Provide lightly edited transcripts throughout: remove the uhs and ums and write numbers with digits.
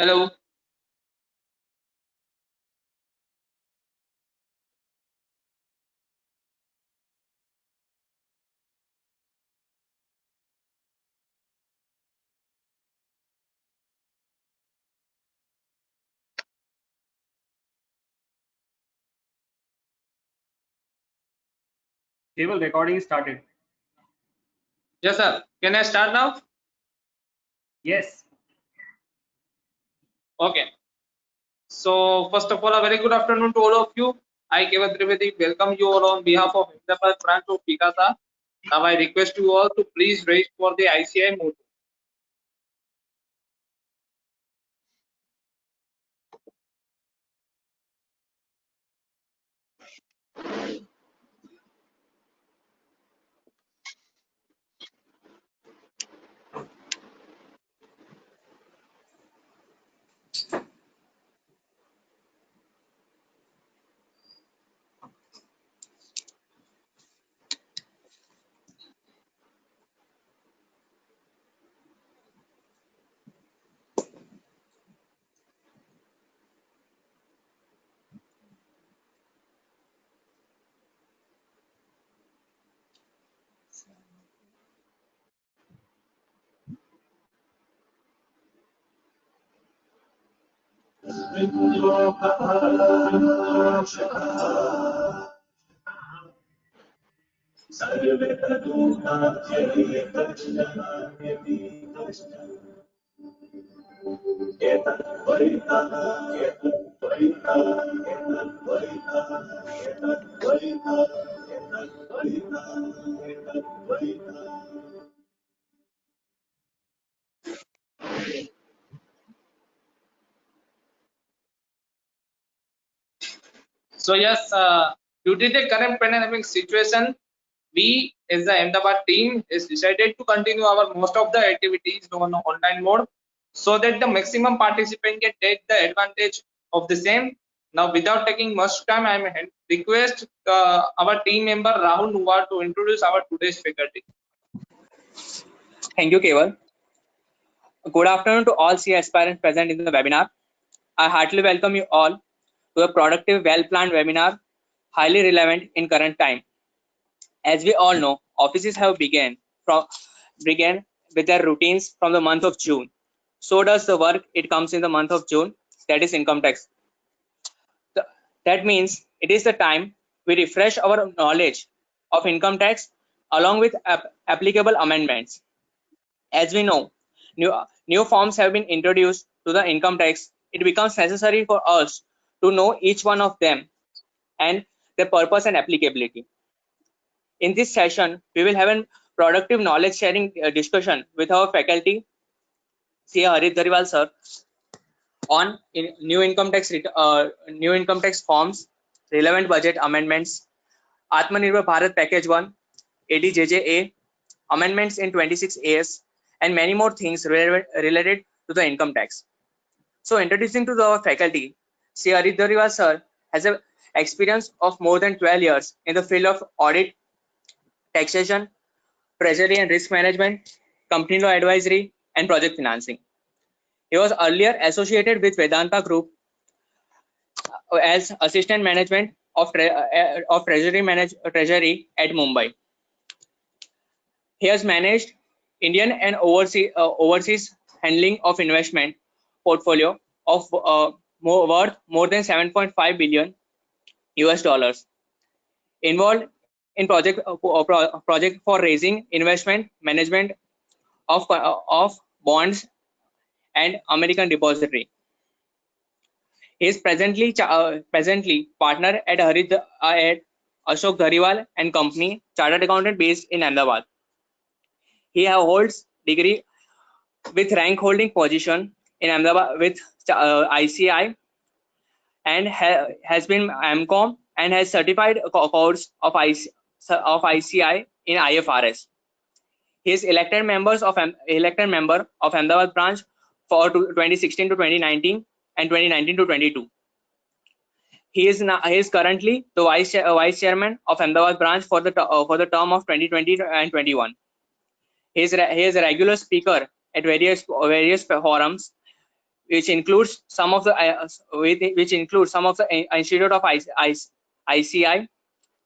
Hello. Cable recording started. Yes, sir. Can I start now? Yes. Okay. So, first of all, a very good afternoon to all of you. I, Keval Trivedi, welcome you all on behalf of Hyderabad branch of Picasa. Now, I request you all to please raise for the ICI mode. So, yes, due to the current pandemic situation, we as the Ahmedabad team is decided to continue our most of the activities on online mode so that the maximum participant can take the advantage of the same. Now, without taking much time, I may request our team member Rahul Nuwar to introduce our today's faculty. Thank you, Keval. Good afternoon to all CA aspirants present in the webinar. I heartily welcome you all to a productive, well-planned webinar, highly relevant in current time. As we all know, offices have began with their routines from the month of June. So does the work it comes in the month of June, that is income tax. That means it is the time we refresh our knowledge of income tax along with applicable amendments. As we know, new forms have been introduced to the income tax. It becomes necessary for us to know each one of them and their purpose and applicability. In this session, we will have a productive knowledge sharing discussion with our faculty, C. Harit Dhariwal sir, on new income tax forms, relevant budget amendments, Atmanirbhar Bharat Package 1, ADJJA, amendments in 26 AS, and many more things related to the income tax. So, introducing to our faculty, C. Harit Dhariwal sir has an experience of more than 12 years in the field of audit, taxation, treasury and risk management, company law advisory, and project financing. He was earlier associated with Vedanta Group as assistant management of treasury at Mumbai. He has managed Indian and overseas handling of investment portfolio of worth more than 7.5 billion US dollars. Involved in project for raising investment management of bonds and American depository. He is presently partner at Ashok Dhariwal and Company, chartered accountant based in Ahmedabad. He holds degree with rank holding position in Ahmedabad with ICI and has been MCOM and has certified course of ICI in IFRS. He is elected member of Ahmedabad branch for 2016 to 2019 and 2019 to 22. He is currently the vice chairman of Ahmedabad branch for the term of 2020 and 21. He is a regular speaker at various forums which includes some of the Institute of ICI,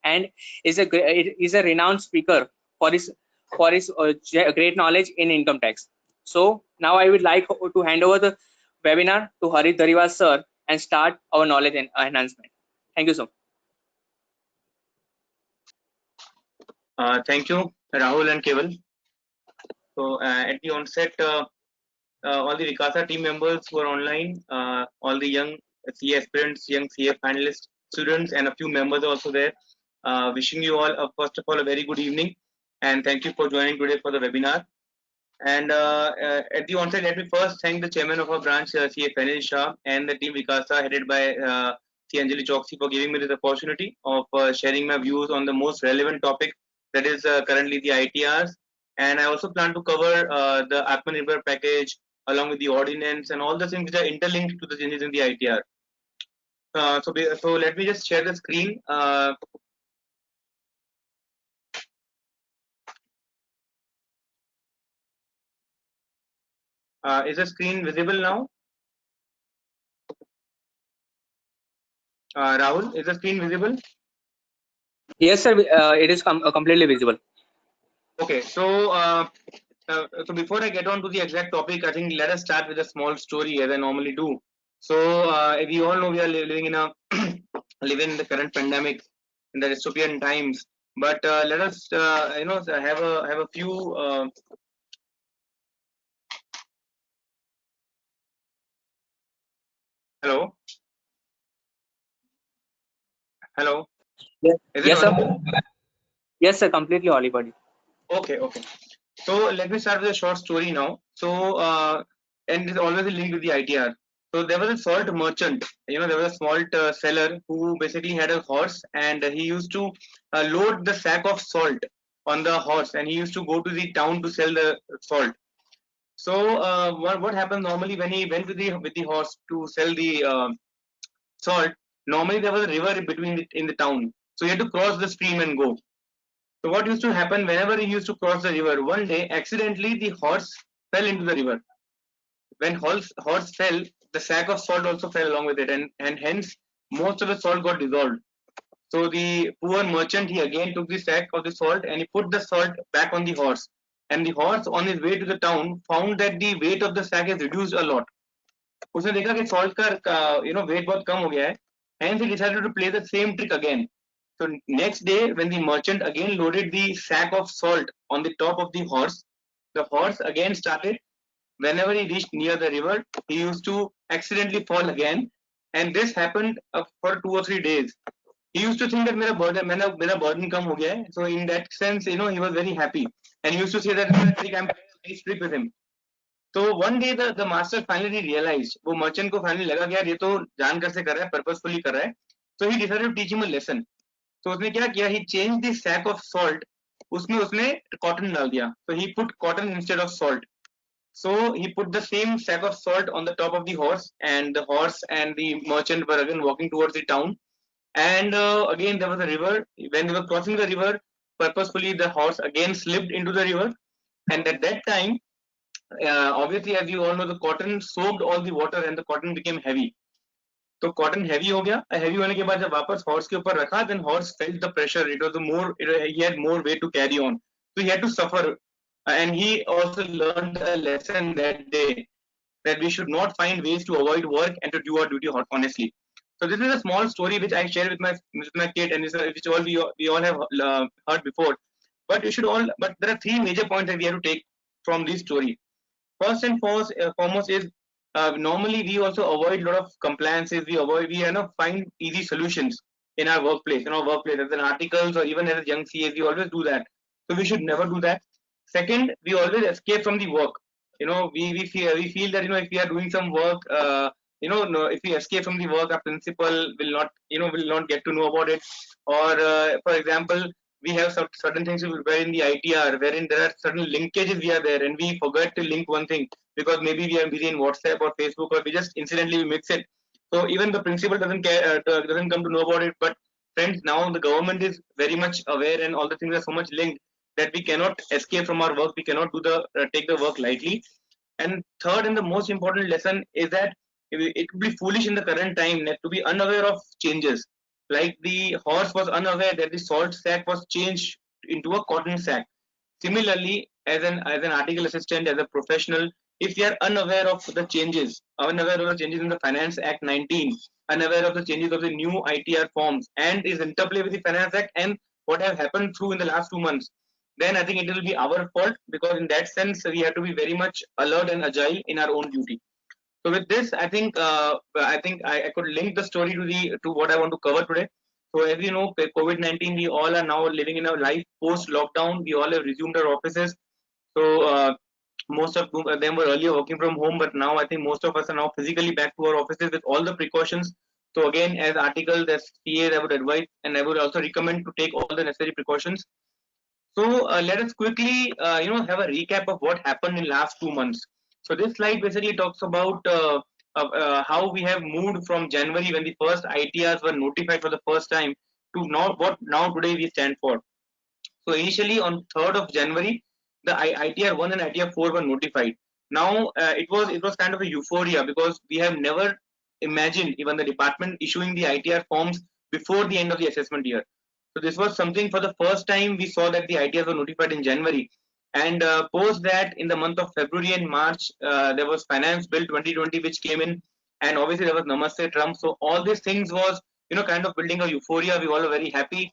and is a renowned speaker for his great knowledge in income tax. So now I would like to hand over the webinar to Harit Dhariwal sir and start our knowledge enhancement. Thank you, sir. Thank you, Rahul and Keval. So at the onset, all the Vikasa team members who are online, all the young CA aspirants, young CA finalists, students, and a few members are also there. Wishing you all, first of all, a very good evening, and thank you for joining today for the webinar. And at the onset, let me first thank the chairman of our branch, CA Faiz Shah, and the team Vikasa headed by C. Anjali Choksi for giving me this opportunity of sharing my views on the most relevant topic, that is currently the ITRs. And I also plan to cover the Atmanirbhar package along with the ordinance and all the things which are interlinked to the changes in the ITR. So let me just share the screen. Is the screen visible now? Rahul, is the screen visible? Yes, sir. It is completely visible. Okay, so before I get on to the exact topic, I think let us start with a small story as I normally do. So we all know we are living in a living in the current pandemic in the dystopian times. But let us have a few. Hello. Hello. Yes, Is it yes, sir. audible? Yes, sir. Completely audible. Okay. So let me start with a short story now. So and it's always linked with the ITR. So there was a salt merchant. There was a salt seller who basically had a horse, and he used to load the sack of salt on the horse, and he used to go to the town to sell the salt. So what happened normally when he went with the horse to sell the salt? Normally there was a river in the town, so he had to cross the stream and go. So what used to happen whenever he used to cross the river? One day, accidentally, the horse fell into the river. When horse fell, the sack of salt also fell along with it, and hence most of the salt got dissolved. So the poor merchant, he again took the sack of the salt and he put the salt back on the horse. And the horse, on his way to the town, found that the weight of the sack is reduced a lot. उसने देखा कि salt का weight बहुत कम हो गया है. Hence he decided to play the same trick again. So next day, when the merchant again loaded the sack of salt on the top of the horse again started. Whenever he reached near the river, he used to accidentally fall again, and this happened for 2 or 3 days. He used to think that मेरा burden कम हो गया है. So in that sense, he was very happy, and he used to say that I'm playing a nice trick with him. So one day the master finally realized, वो merchant को finally लगा कि यार ये तो जानकर से कर रहा है, purposefully कर रहा है. So he decided to teach him a lesson. तो उसने क्या किया? He changed the sack of salt. उसमें उसने cotton डाल दिया. So he put cotton instead of salt. So he put the same sack of salt on the top of the horse, and the horse and the merchant were again walking towards the town. And again there was a river. When they were crossing the river, purposefully the horse again slipped into the river. And at that time, obviously, as you all know, the cotton soaked all the water and the cotton became heavy. तो cotton heavy हो गया. Heavy होने के बाद जब वापस horse के ऊपर रखा, then horse felt the pressure. It was he had more weight to carry on, so he had to suffer. And he also learned a lesson that day, that we should not find ways to avoid work and to do our duty honestly. So this is a small story which I share with my kid, and which we all have heard before. But there are 3 major points that we have to take from this story. First and foremost is normally we also avoid a lot of compliances. We find easy solutions in our workplace. As an articles or even as young CAs, we always do that. So we should never do that. Second, we always escape from the work. We feel that if we are doing some work, if we escape from the work, our principal will not get to know about it. Or for example, we have certain things where in the ITR, wherein there are certain linkages we are there, and we forget to link one thing because maybe we are busy in WhatsApp or Facebook, or we just incidentally mix it. So even the principal doesn't come to know about it. But friends, now the government is very much aware, and all the things are so much linked that we cannot escape from our work. We cannot take the work lightly. And third, and the most important lesson is that it would be foolish in the current time not to be unaware of changes. Like the horse was unaware that the salt sack was changed into a cotton sack. Similarly, as an article assistant, as a professional, if you are unaware of the changes, unaware of the changes in the Finance Act 19, unaware of the changes of the new ITR forms, and is interplay with the Finance Act and what have happened through in the last 2 months, then I think it will be our fault, because in that sense we have to be very much alert and agile in our own duty. So with this, I could link the story to what I want to cover today. So as you know, COVID-19, we all are now living in a life post lockdown. We all have resumed our offices. So most of them were earlier working from home, but now I think most of us are now physically back to our offices with all the precautions. So again, as articles, as CAs, I would advise and I would also recommend to take all the necessary precautions. So let us quickly, have a recap of what happened in last 2 months. So this slide basically talks about how we have moved from January, when the first ITRs were notified for the first time, to now today we stand for. So initially on 3rd of January, the ITR 1 and ITR 4 were notified. Now it was kind of a euphoria, because we have never imagined even the department issuing the ITR forms before the end of the assessment year. So this was something, for the first time we saw that the ITRs were notified in January, and post that in the month of February and March, there was Finance Bill 2020 which came in, and obviously there was Namaste Trump. So all these things was kind of building a euphoria. We all were very happy.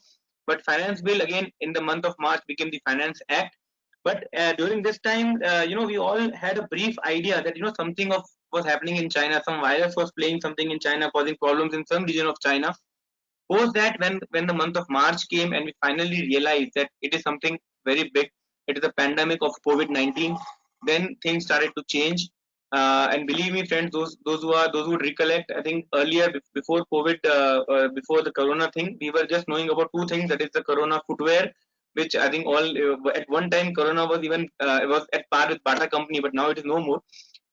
But Finance Bill again in the month of March became the Finance Act. But during this time, we all had a brief idea that something of was happening in China. Some virus was playing something in China, causing problems in some region of China. Post that, when the month of March came and we finally realized that it is something very big, it is a pandemic of COVID-19, then things started to change. And believe me, friends, those who would recollect, I think earlier, before COVID, before the Corona thing, we were just knowing about two things. That is the Corona footwear, which I think all at one time Corona was even was at par with Bata company, but now it is no more.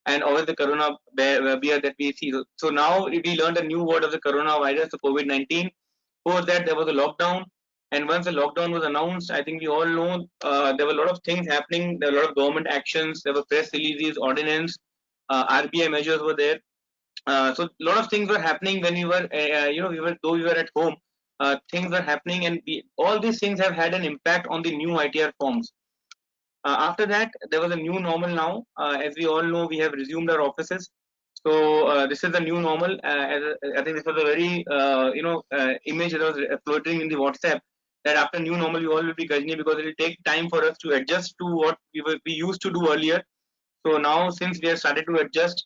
And always the Corona beer that we see. So now we learned a new word of the coronavirus, the COVID-19. Before that, there was a lockdown, and once the lockdown was announced, I think we all know there were a lot of things happening. There were a lot of government actions. There were press releases, ordinance, RBI measures were there. So a lot of things were happening when we were, though we were at home, things were happening, and all these things have had an impact on the new ITR forms. After that, there was a new normal now. As we all know, we have resumed our offices. So this is the new normal. I think this was a very image that was floating in the WhatsApp, that after new normal we all will be Gajni, because it will take time for us to adjust to what we used to do earlier. So now, since we have started to adjust,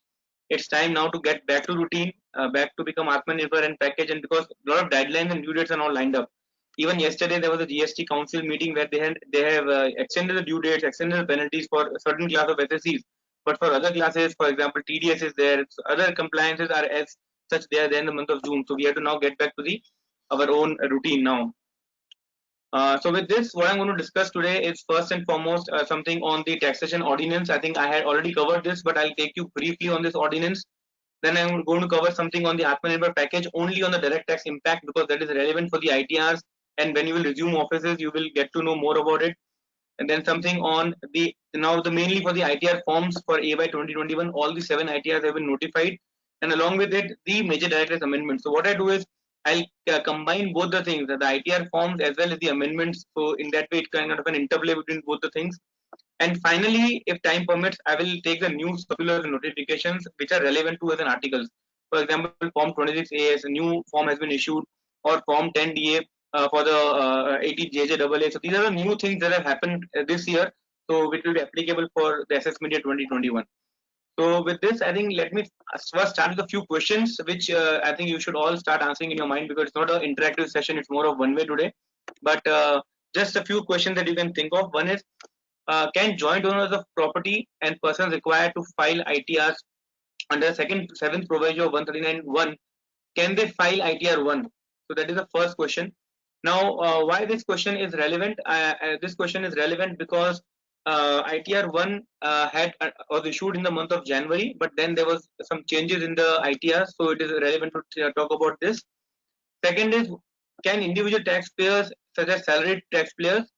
it's time now to get back to routine, back to become Atmanirbhar and package. And because a lot of deadlines and due dates are now lined up. Even yesterday there was a GST council meeting where they have extended the due dates, extended the penalties for a certain class of SSCs. But for other classes, for example, TDS is there, other compliances are as such they are there in the month of June. So we have to now get back to our own routine now. So with this, what I'm going to discuss today is first and foremost something on the taxation ordinance. I think I had already covered this, but I'll take you briefly on this ordinance. Then I'm going to cover something on the Atmanirbhar package, only on the direct tax impact, because that is relevant for the ITRs. And when you will resume offices, you will get to know more about it. And then something on mainly for the ITR forms for AY 2021, all the 7 ITRs have been notified. And along with it, the major direct tax amendments. So what I do is, I'll combine both the things, the ITR forms as well as the amendments. So in that way, it's kind of an interplay between both the things. And finally, if time permits, I will take the new circulars and notifications which are relevant to as an articles. For example, Form 26A, a new form has been issued, or Form 10DA for the 80 JJAA. So these are the new things that have happened this year. So which will be applicable for the assessment year 2021. So with this, I think let me first start with a few questions, which I think you should all start answering in your mind, because it's not an interactive session, it's more of one way today. But just a few questions that you can think of. One is, can joint owners of property and persons required to file ITRs under the 7th proviso of 139(1), can they file ITR 1? So that is the first question. Now, why this question is relevant? This question is relevant because ITR 1 was issued in the month of January, but then there was some changes in the ITR, so it is relevant to talk about this. Second is, can individual taxpayers such as salaried taxpayers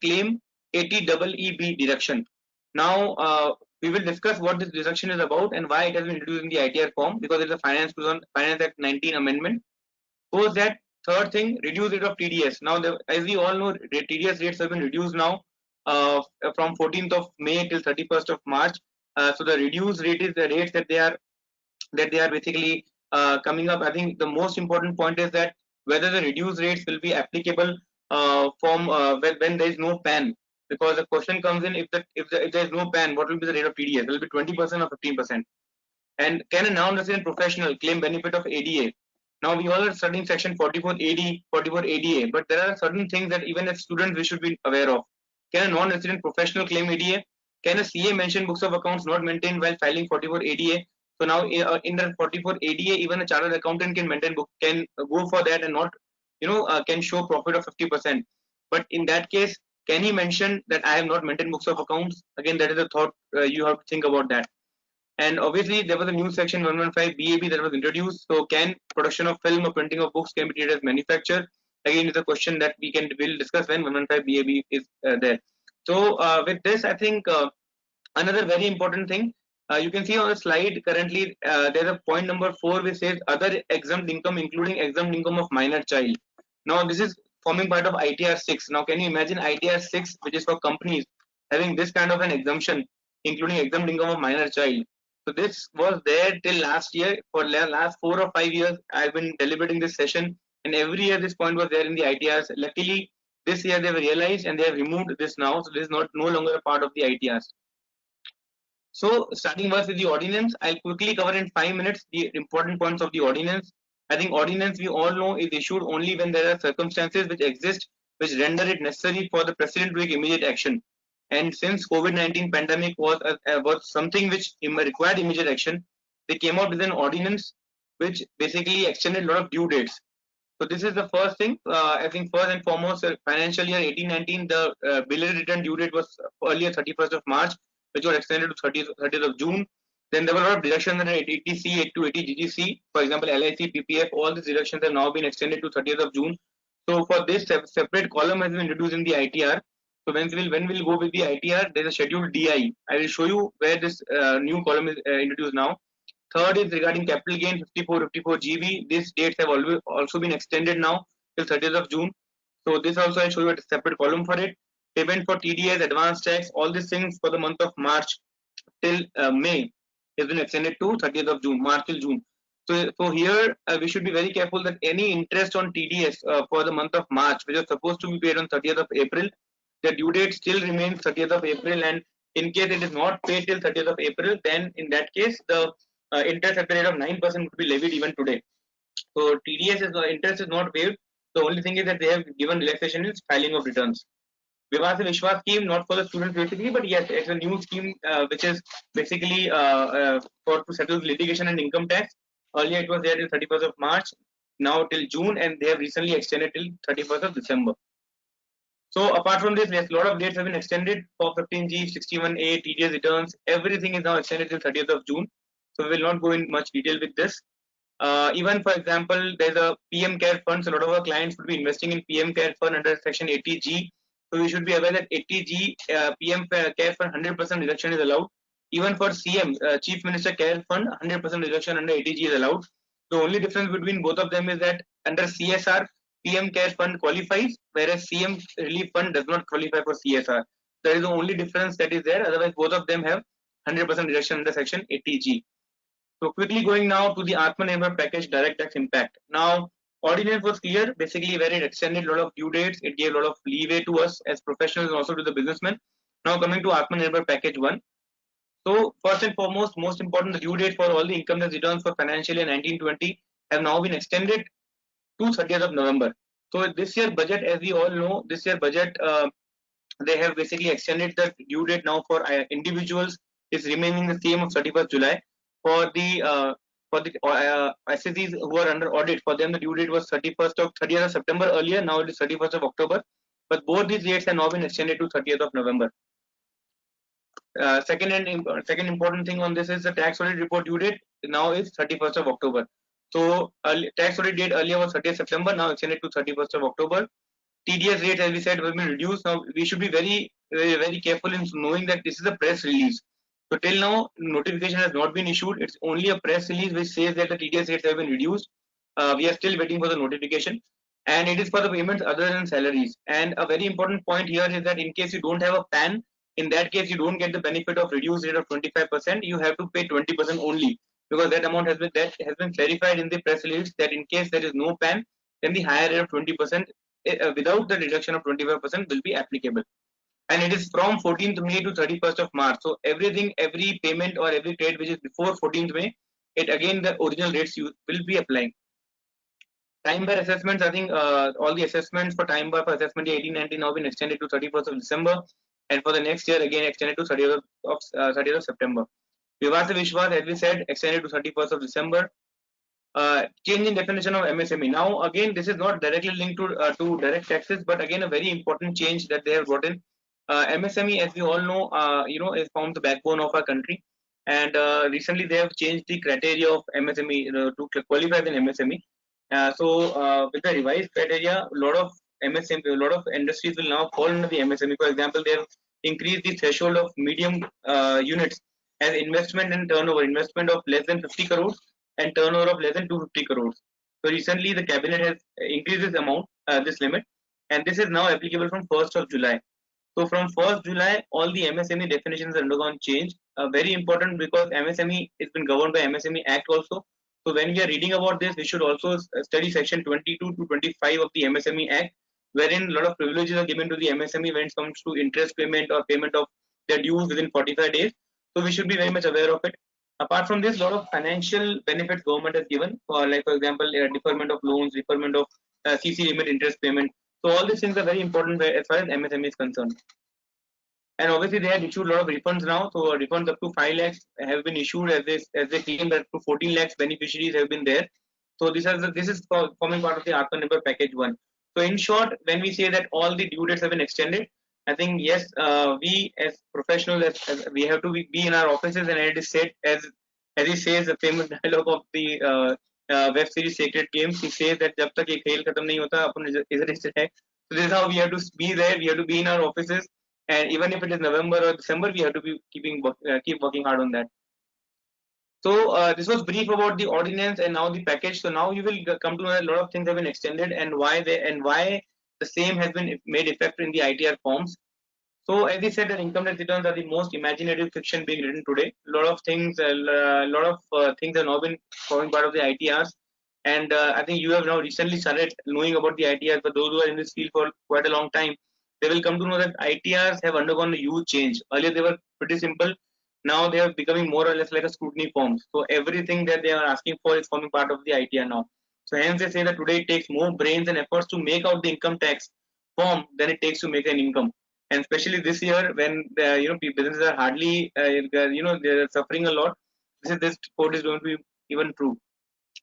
claim 80EEB deduction? Now, We will discuss what this deduction is about and why it has been introduced in the ITR form, because it is a Finance Act 19 amendment. Post that, third thing, reduce rate of TDS. Now, as we all know, TDS rates have been reduced now from 14th of May till 31st of March. So the reduced rate is the rates that they are basically coming up. I think the most important point is that whether the reduced rates will be applicable from when there is no PAN, because the question comes in, if there is no PAN, what will be the rate of TDS? Will it be 20% or 15%? And can a non-resident professional claim benefit of ADA? Now, we all are studying section 44 AD, 44 ADA, but there are certain things that even as students we should be aware of. Can a non-resident professional claim ADA? Can a CA mention books of accounts not maintained while filing 44 ADA? So now in the 44 ADA, even a chartered accountant can maintain book, can go for that and not, can show profit of 50%. But in that case, can he mention that I have not maintained books of accounts? Again, that is a thought you have to think about that. And obviously, there was a new section 115 BAB that was introduced. So, can production of film or printing of books can be treated as manufacture? Again, it's a question that we'll discuss when 115 BAB is there. So, with this, I think another very important thing, you can see on the slide currently there's a point number 4 which says other exempt income, including exempt income of minor child. Now, this is forming part of ITR 6. Now, can you imagine ITR 6, which is for companies, having this kind of an exemption, including exempt income of minor child? So this was there till last year. For last 4 or 5 years, I've been deliberating this session, and every year this point was there in the ITRs. Luckily, this year they've realized and they have removed this now. So this is no longer a part of the ITRs. So starting first with the ordinance, I'll quickly cover in 5 minutes the important points of the ordinance. I think ordinance, we all know, is issued only when there are circumstances which exist which render it necessary for the president to take immediate action. And since COVID-19 pandemic was something which required immediate action, they came out with an ordinance which basically extended a lot of due dates. So this is the first thing. I think first and foremost, financial year 18-19, the billed return due date was earlier 31st of March, which was extended to 30th of June. Then there were a lot of deductions under 80C, 8280 GGC. For example, LIC, PPF, all these deductions have now been extended to 30th of June. So for this, separate column has been introduced in the ITR. So when we'll go with the ITR, there's a schedule DI. I will show you where this new column is introduced now. Third is regarding capital gain 54 GB. These dates have also been extended now till 30th of June. So this also I'll show you a separate column for it. Payment for TDS, advance tax, all these things for the month of March till May has been extended to 30th of June, March till June. So here we should be very careful that any interest on TDS for the month of March, which is supposed to be paid on 30th of April, the due date still remains 30th of April, and in case it is not paid till 30th of April, then in that case the interest at the rate of 9% would be levied even today. So interest is not waived. The only thing is that they have given relaxation in filing of returns. Vivad Se Vishwas scheme, not for the students basically, but yes, it's a new scheme which is basically to settle litigation and income tax. Earlier it was there till 31st of March, now till June, and they have recently extended till 31st of December. So apart from this, yes, a lot of dates have been extended for 15G, 61A, TDS returns. Everything is now extended till 30th of June. So we will not go in much detail with this. Even for example, there's a PM Care Fund. So a lot of our clients would be investing in PM Care Fund under section 80G. So we should be aware that 80G PM Care Fund 100% reduction is allowed. Even for CM, Chief Minister Care Fund, 100% reduction under 80G is allowed. The only difference between both of them is that under CSR, PM Care Fund qualifies, whereas CM Relief Fund does not qualify for CSR. That is the only difference that is there. Otherwise, both of them have 100% reduction under section 80G. So quickly going now to the Atmanirbhar package direct tax impact. Now, ordinance was clear, basically where it extended a lot of due dates. It gave a lot of leeway to us as professionals and also to the businessmen. Now coming to Atmanirbhar package 1. So first and foremost, most important, the due date for all the income tax returns for financial year 1920 have now been extended to 30th of November. So this year budget, as we all know, this year budget, they have basically extended the due date now for individuals is remaining the same of 31st July. For the SSEs who are under audit, for them the due date was 30th of September earlier. Now it is 31st of October. But both these dates have now been extended to 30th of November. Second important thing on this is the tax audit report due date now is 31st of October. So tax audit date earlier was 30th September, now extended to 31st of October. TDS rate, as we said, will be reduced. Now we should be very careful in knowing that this is a press release. So till now, notification has not been issued. It's only a press release which says that the TDS rates have been reduced. We are still waiting for the notification, and it is for the payments other than salaries. And a very important point here is that in case you don't have a PAN, in that case you don't get the benefit of reduced rate of 25%. You have to pay 20% only, because that amount has been clarified in the press release that in case there is no PAN, then the higher rate of 20% without the reduction of 25% will be applicable. And it is from 14th May to 31st of March. So every payment or every trade which is before 14th May, it again the original rates you will be applying. Time bar assessments, I think all the assessments for time bar for assessment year 18-19 now been extended to 31st of December, and for the next year again extended to 30th of September. Vivad Se Vishwas, as we said, extended to 31st of December. Change in definition of MSME. Now again, this is not directly linked to direct taxes, but again a very important change that they have brought in. MSME, as we all know, is formed the backbone of our country, and recently they have changed the criteria of MSME to qualify as an MSME. With the revised criteria, a lot of industries will now fall under the MSME. For example, they have increased the threshold of medium units as investment and turnover, investment of less than 50 crores and turnover of less than 250 crores. So recently, the cabinet has increased this amount, this limit, and this is now applicable from 1st of July. So from 1st July, all the MSME definitions have undergone change. Very important, because MSME has been governed by MSME Act also. So when we are reading about this, we should also study section 22 to 25 of the MSME Act, wherein a lot of privileges are given to the MSME when it comes to interest payment or payment of their dues within 45 days. So we should be very much aware of it. Apart from this, a lot of financial benefits government has given, for example, deferment of loans, deferment of CC limit interest payment. So all these things are very important as far as MSME is concerned. And obviously they have issued a lot of refunds now. So refunds up to 5 lakhs have been issued, as they claim that to 14 lakhs beneficiaries have been there. So this is forming part of the Atmanirbhar package 1. So in short, when we say that all the due dates have been extended, I think yes, we as professionals, as we have to be in our offices, and it is said as he says, the famous dialogue of the web series Sacred Games. He says that जब तक ये खेल खत्म नहीं होता अपन इधर है. So this is how we have to be there. We have to be in our offices, and even if it is November or December, we have to be keep working hard on that. So this was brief about the ordinance and now the package. So now you will come to know that a lot of things have been extended, and why the same has been made effective in the ITR forms. So as we said, that income tax returns are the most imaginative fiction being written today. A lot of things have now been forming part of the ITRs, and I think you have now recently started knowing about the ITRs. But those who are in this field for quite a long time, they will come to know that ITRs have undergone a huge change. Earlier they were pretty simple. Now they are becoming more or less like a scrutiny form. So everything that they are asking for is forming part of the ITR now. So hence they say that today it takes more brains and efforts to make out the income tax form than it takes to make an income. And especially this year, when businesses are hardly they're suffering a lot, this quote is going to be even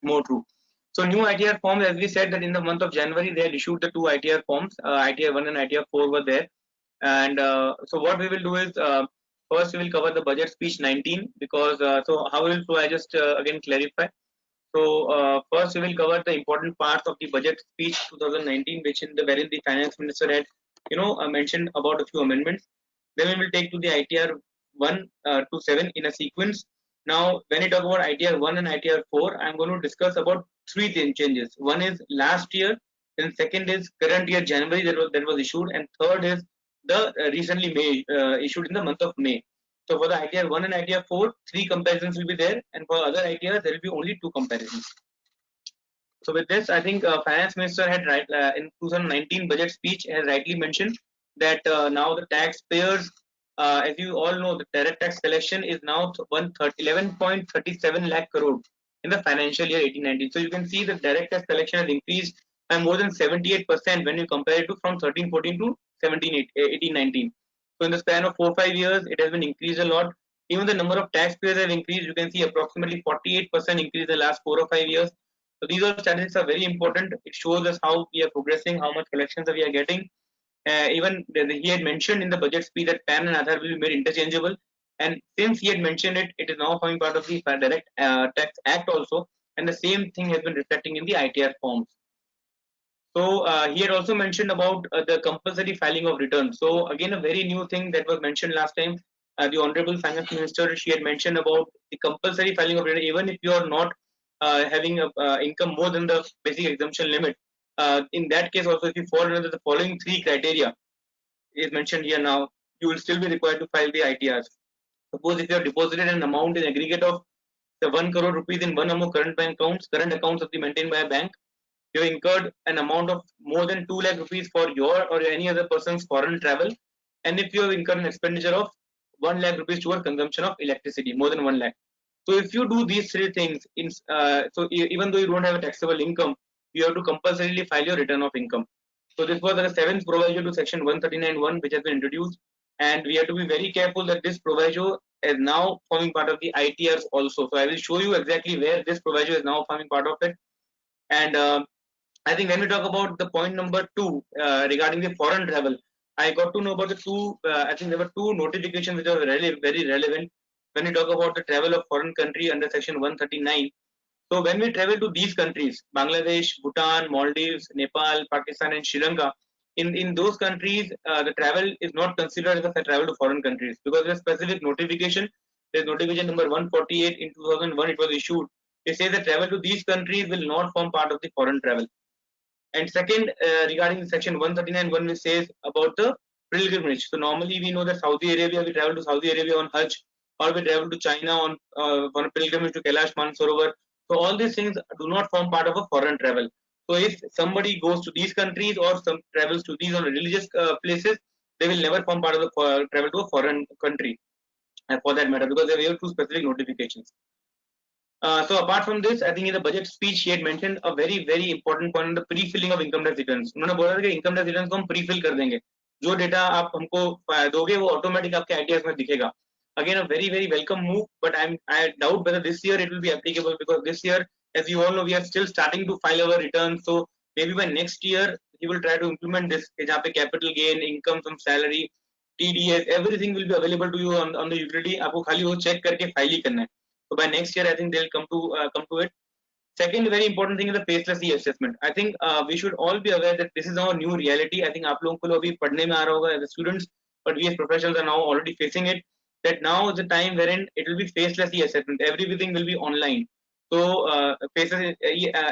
more true. So new ITR forms, as we said, that in the month of January they had issued the two ITR forms, ITR 1 and ITR 4 were there. And so what we will do is first we will cover the budget speech 19, because so how will I just again clarify. So first we will cover the important parts of the budget speech 2019, wherein the finance minister had mentioned about a few amendments. Then we will take to the ITR 1 to 7 in a sequence. Now, when I talk about ITR 1 and ITR 4, I'm going to discuss about three changes. One is last year, then second is current year January that was issued, and third is the recently issued in the month of May. So for the ITR 1 and ITR 4, 3 comparisons will be there, and for other ITRs there will be only 2 comparisons. So with this, I think finance minister had in 2019 budget speech has rightly mentioned that now the taxpayers, as you all know, the direct tax collection is now 11.37 lakh crore in the financial year 18-19. So you can see the direct tax collection has increased by more than 78% when you compare it to from 13-14 to 18-19. So in the span of 4-5 years, it has been increased a lot. Even the number of taxpayers have increased. You can see approximately 48% increase in the last 4 or 5 years. So these all statistics are very important. It shows us how we are progressing, how much collections we are getting. Even he had mentioned in the budget speech that PAN and Aadhaar will be made interchangeable. And since he had mentioned it, it is now forming part of the Direct Tax Act also. And the same thing has been reflecting in the ITR forms. So he had also mentioned about the compulsory filing of returns. So again, a very new thing that was mentioned last time, the Honorable Finance Minister, she had mentioned about the compulsory filing of return, even if you are not having a income more than the basic exemption limit. In that case, also, if you fall under the following three criteria is mentioned here now, you will still be required to file the ITRs. Suppose if you have deposited an amount in aggregate of the 1 crore rupees in one or more current accounts of the maintained by a bank, you have incurred an amount of more than 2 lakh rupees for your or any other person's foreign travel, and if you have incurred an expenditure of 1 lakh rupees towards consumption of electricity, more than 1 lakh. So if you do these three things, even though you don't have a taxable income, you have to compulsorily file your return of income. So this was the seventh proviso to section 139(1) which has been introduced, and we have to be very careful that this proviso is now forming part of the ITRs also. So I will show you exactly where this proviso is now forming part of it. And I think when we talk about the point number 2 regarding the foreign travel, I got to know about the two. I think there were two notifications which are very relevant when we talk about the travel of foreign country under section 139. So when we travel to these countries, Bangladesh, Bhutan, Maldives, Nepal, Pakistan, and Sri Lanka, in those countries, the travel is not considered as a travel to foreign countries because there's specific notification. There's notification number 148 in 2001. It was issued. It says that travel to these countries will not form part of the foreign travel. And second, regarding section 139(1), which says about the pilgrimage. So normally we know that Saudi Arabia, we travel to Saudi Arabia on Hajj, or we travel to China on a pilgrimage to Kailash Mansarovar. So all these things do not form part of a foreign travel. So if somebody goes to these countries or some travels to these on religious places, they will never form part of the travel to a foreign country, for that matter, because they have two specific notifications. So apart from this, I think in the budget speech he had mentioned a very important point on the pre-filling of income tax returns. उन्होंने बोला था कि income tax returns को हम pre-fill कर देंगे. जो data आप हमको दोगे वो ऑटोमेटिक आपके ITRs में दिखेगा. Again, a very welcome move, but I doubt whether this year it will be applicable because this year, as you all know, we are still starting to file our returns. So maybe by next year he will try to implement this. जहाँ पे capital gain, income from salary, TDS, everything will be available to you on the utility. आपको खाली वो check करके file ही करना है. So by next year, I think they'll come to it. Second, very important thing is the faceless e-assessment. I think we should all be aware that this is our new reality. I think आप लोगों को अभी पढ़ने में आ रहा होगा as students, but we as professionals are now already facing it. That now is the time wherein it will be faceless e-assessment. Everything will be online. So faceless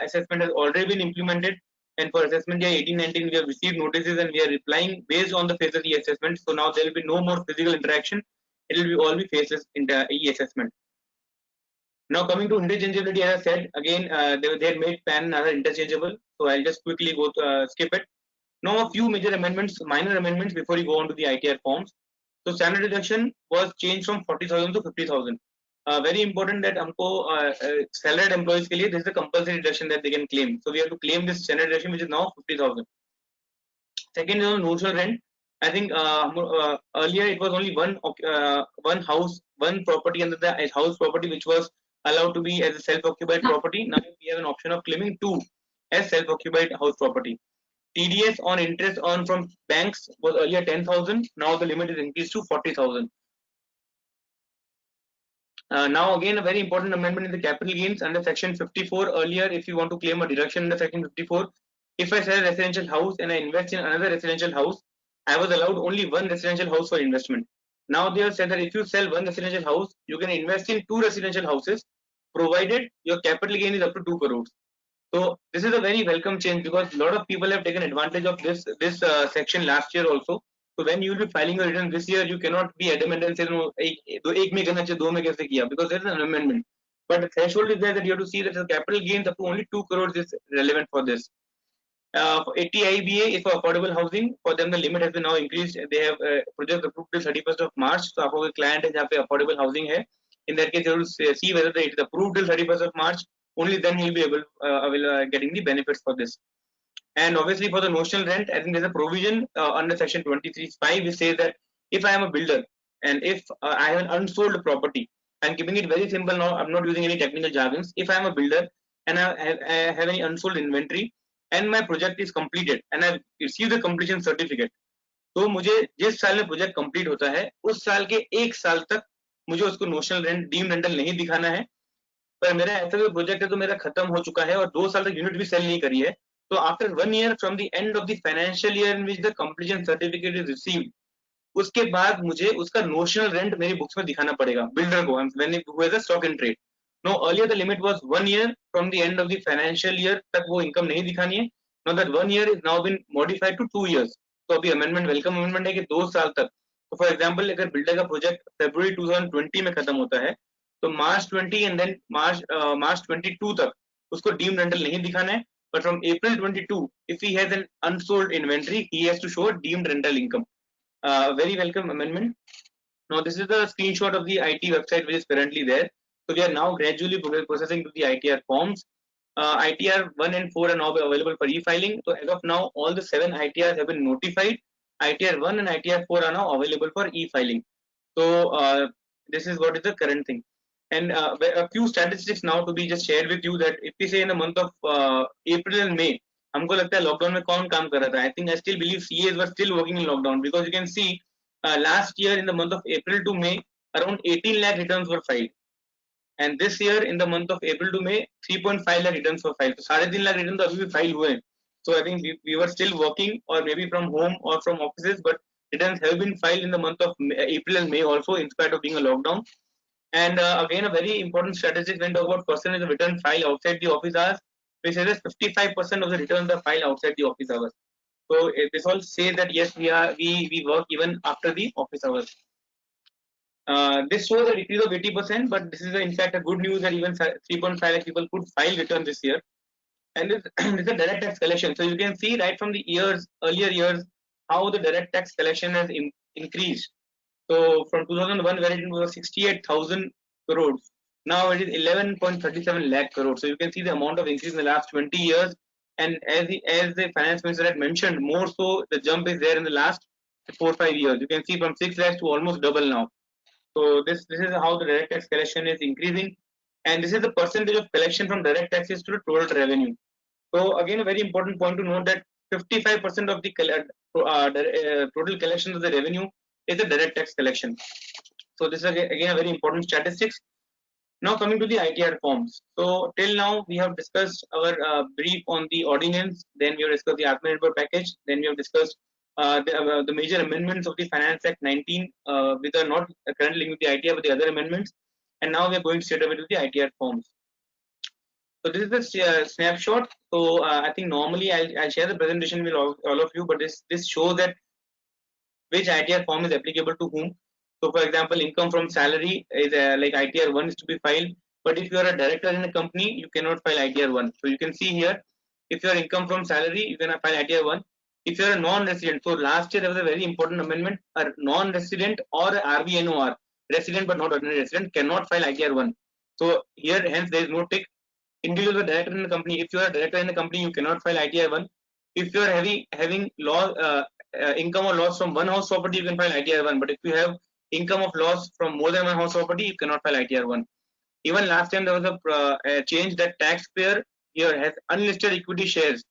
assessment has already been implemented, and for assessment year 18-19 we have received notices and we are replying based on the faceless e-assessment. So now there will be no more physical interaction. It will be all be faceless e-assessment. Now coming to interchangeability, as I said again, they had made PAN and Aadhaar interchangeable. So I'll just quickly go skip it. Now a few major amendments, minor amendments before you go on to the ITR forms. So standard deduction was changed from 40,000 to 50,000. Very important that हमको salaried employees के लिए this is a compulsory deduction that they can claim. So we have to claim this standard deduction which is now 50,000. Second is on notional rent. I think earlier it was only one house, one property under the house property which was allowed to be as a self-occupied property. Now we have an option of claiming two as self-occupied house property. TDS on interest earned from banks was earlier 10,000. Now the limit is increased to 40,000. Now again a very important amendment in the capital gains under section 54. Earlier, if you want to claim a deduction under section 54, if I sell a residential house and I invest in another residential house, I was allowed only one residential house for investment. Now they have said that if you sell one residential house, you can invest in two residential houses, provided your capital gain is up to 2 crores. So this is a very welcome change because a lot of people have taken advantage of this section last year also. So when you will be filing your return this year, you cannot be adamant and say no, एक में करना चाहिए, दो में कैसे किया, because there is an amendment. But the threshold is there that you have to see that the capital gains up to only 2 crores is relevant for this. For 80 IBA is for affordable housing. For them, the limit has been now increased. They have project approved till 31st of March. So, आपको कोई client है जहाँ पे affordable housing है, in that case, you will see whether it is approved till 31st of March. Only then he will be able getting the benefits for this. And obviously, for the notional rent, I think there's a provision under section 23(5) which says that if I am a builder and if I have an unsold property, I'm keeping it very simple now. I'm not using any technical jargons. If I am a builder and I have any unsold inventory, and my project is completed and I receive the completion certificate, तो मुझे जिस साल में project complete होता है उस साल के एक साल तक मुझे उसको नोशनल रेंट डीम रेंटल नहीं दिखाना है. पर मेरा ऐसा कोई प्रोजेक्ट है तो मेरा खत्म हो चुका है और 2 साल तक यूनिट भी सेल नहीं करी है, तो after 1 year from the end of the financial year in which the completion certificate is received, उसके बाद मुझे उसका नोशनल रेंट मेरी बुक्स में दिखाना पड़ेगा बिल्डर को, when it who has a stock in trade. No, earlier the limit was 1 year from the end of the financial year तक वो इनकम नहीं दिखानी है. Now that 1 year is now been modified to 2 years. तो अभी amendment welcome amendment है कि 2 साल तक. तो फॉर एग्जांपल अगर बिल्डर का प्रोजेक्ट फरवरी 2020 में खत्म होता है तो मार्च 20 एंड देन मार्च 22 तक उसको डीम्ड रेंटल नहीं दिखाना है. But from April 22, if he has an unsold inventory, he has to show deemed rental income. Very welcome amendment. Now this is the screenshot of the IT website which is currently there. So we are now gradually processing to the ITR forms. ITR 1 and 4 are now available for e-filing. So as of now, all the 7 ITRs have been notified. ITR 1 and ITR 4 are now available for e-filing. So this is what is the current thing. And a few statistics now to be just shared with you that if we say in the month of April and May, हमको लगता है lockdown में कौन काम कर रहा था. I think I still believe CAs were still working in lockdown because you can see last year in the month of April to May around 18 lakh returns were filed, and this year in the month of April to May 3.5 lakh returns were filed. So 3.5 lakh returns अभी भी file हुए हैं. So I think we were still working or maybe from home or from offices, but returns have been filed in the month of April and May also in spite of being a lockdown. And again, a very important statistic when talk about percentage of return filed outside the office hours, which says 55% of the returns are filed outside the office hours. So this all says that yes, we work even after the office hours. This shows a decrease of 80%, but this is in fact a good news that even 3.5 lakh people could file return this year. And this is a direct tax collection. So you can see right from the earlier years how the direct tax collection has increased. So from 2001 where it was 68,000 crores, now it is 11.37 lakh crores. So you can see the amount of increase in the last 20 years. And as the finance minister had mentioned, more so the jump is there in the last 4-5 years. You can see from 6 lakhs to almost double now. So this is how the direct tax collection is increasing, and this is the percentage of collection from direct taxes to the total revenue. So again, a very important point to note that 55% of the total collection of the revenue is the direct tax collection. So this is again a very important statistics. Now coming to the ITR forms. So till now we have discussed our brief on the ordinance, then we have discussed the Atmanirbhar package, then we have discussed the major amendments of the Finance Act 19 which are not currently linked with the ITR but the other amendments, and now we are going straight away to the ITR forms. So this is the snapshot. So I think normally I'll share the presentation with all of you, but this shows that which ITR form is applicable to whom. So for example, income from salary is like ITR 1 is to be filed, but if you are a director in a company, you cannot file ITR 1. So you can see here, if your income from salary, you can file ITR 1. If you are a non-resident, so last year there was a very important amendment, a non-resident or RBNOR, resident but not ordinary resident, cannot file ITR 1. So here, hence there is no tick. Individual director in the company, if you are a director in the company, you cannot file ITR 1. If you are having income or loss from one house property, you can file ITR 1. But if you have income of loss from more than one house property, you cannot file ITR 1. Even last time there was a change that taxpayer here has unlisted equity shares.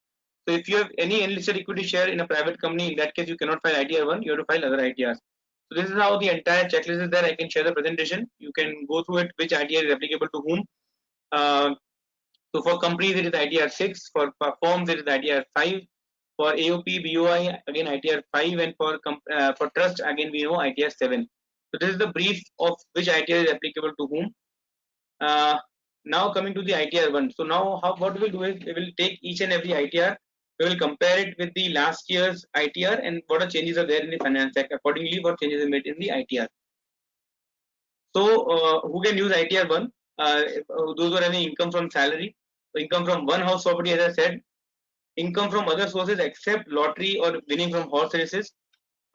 So if you have any unlisted equity share in a private company, in that case you cannot file ITR 1, you have to file other ITRs. So this is how the entire checklist is there. I can share the presentation. You can go through it, which ITR is applicable to whom. So for companies it is ITR 6, for firms it is ITR 5, for AOP, BOI again ITR 5, and for trust again we know ITR 7. So this is the brief of which ITR is applicable to whom. Now coming to the ITR 1. So now what we will do is we will take each and every ITR, we will compare it with the last year's ITR and what are changes are there in the Finance Act. Accordingly, what changes are made in the ITR. So who can use ITR 1? Those who are having income from salary, so income from one house property, as I said, income from other sources except lottery or winning from horse races.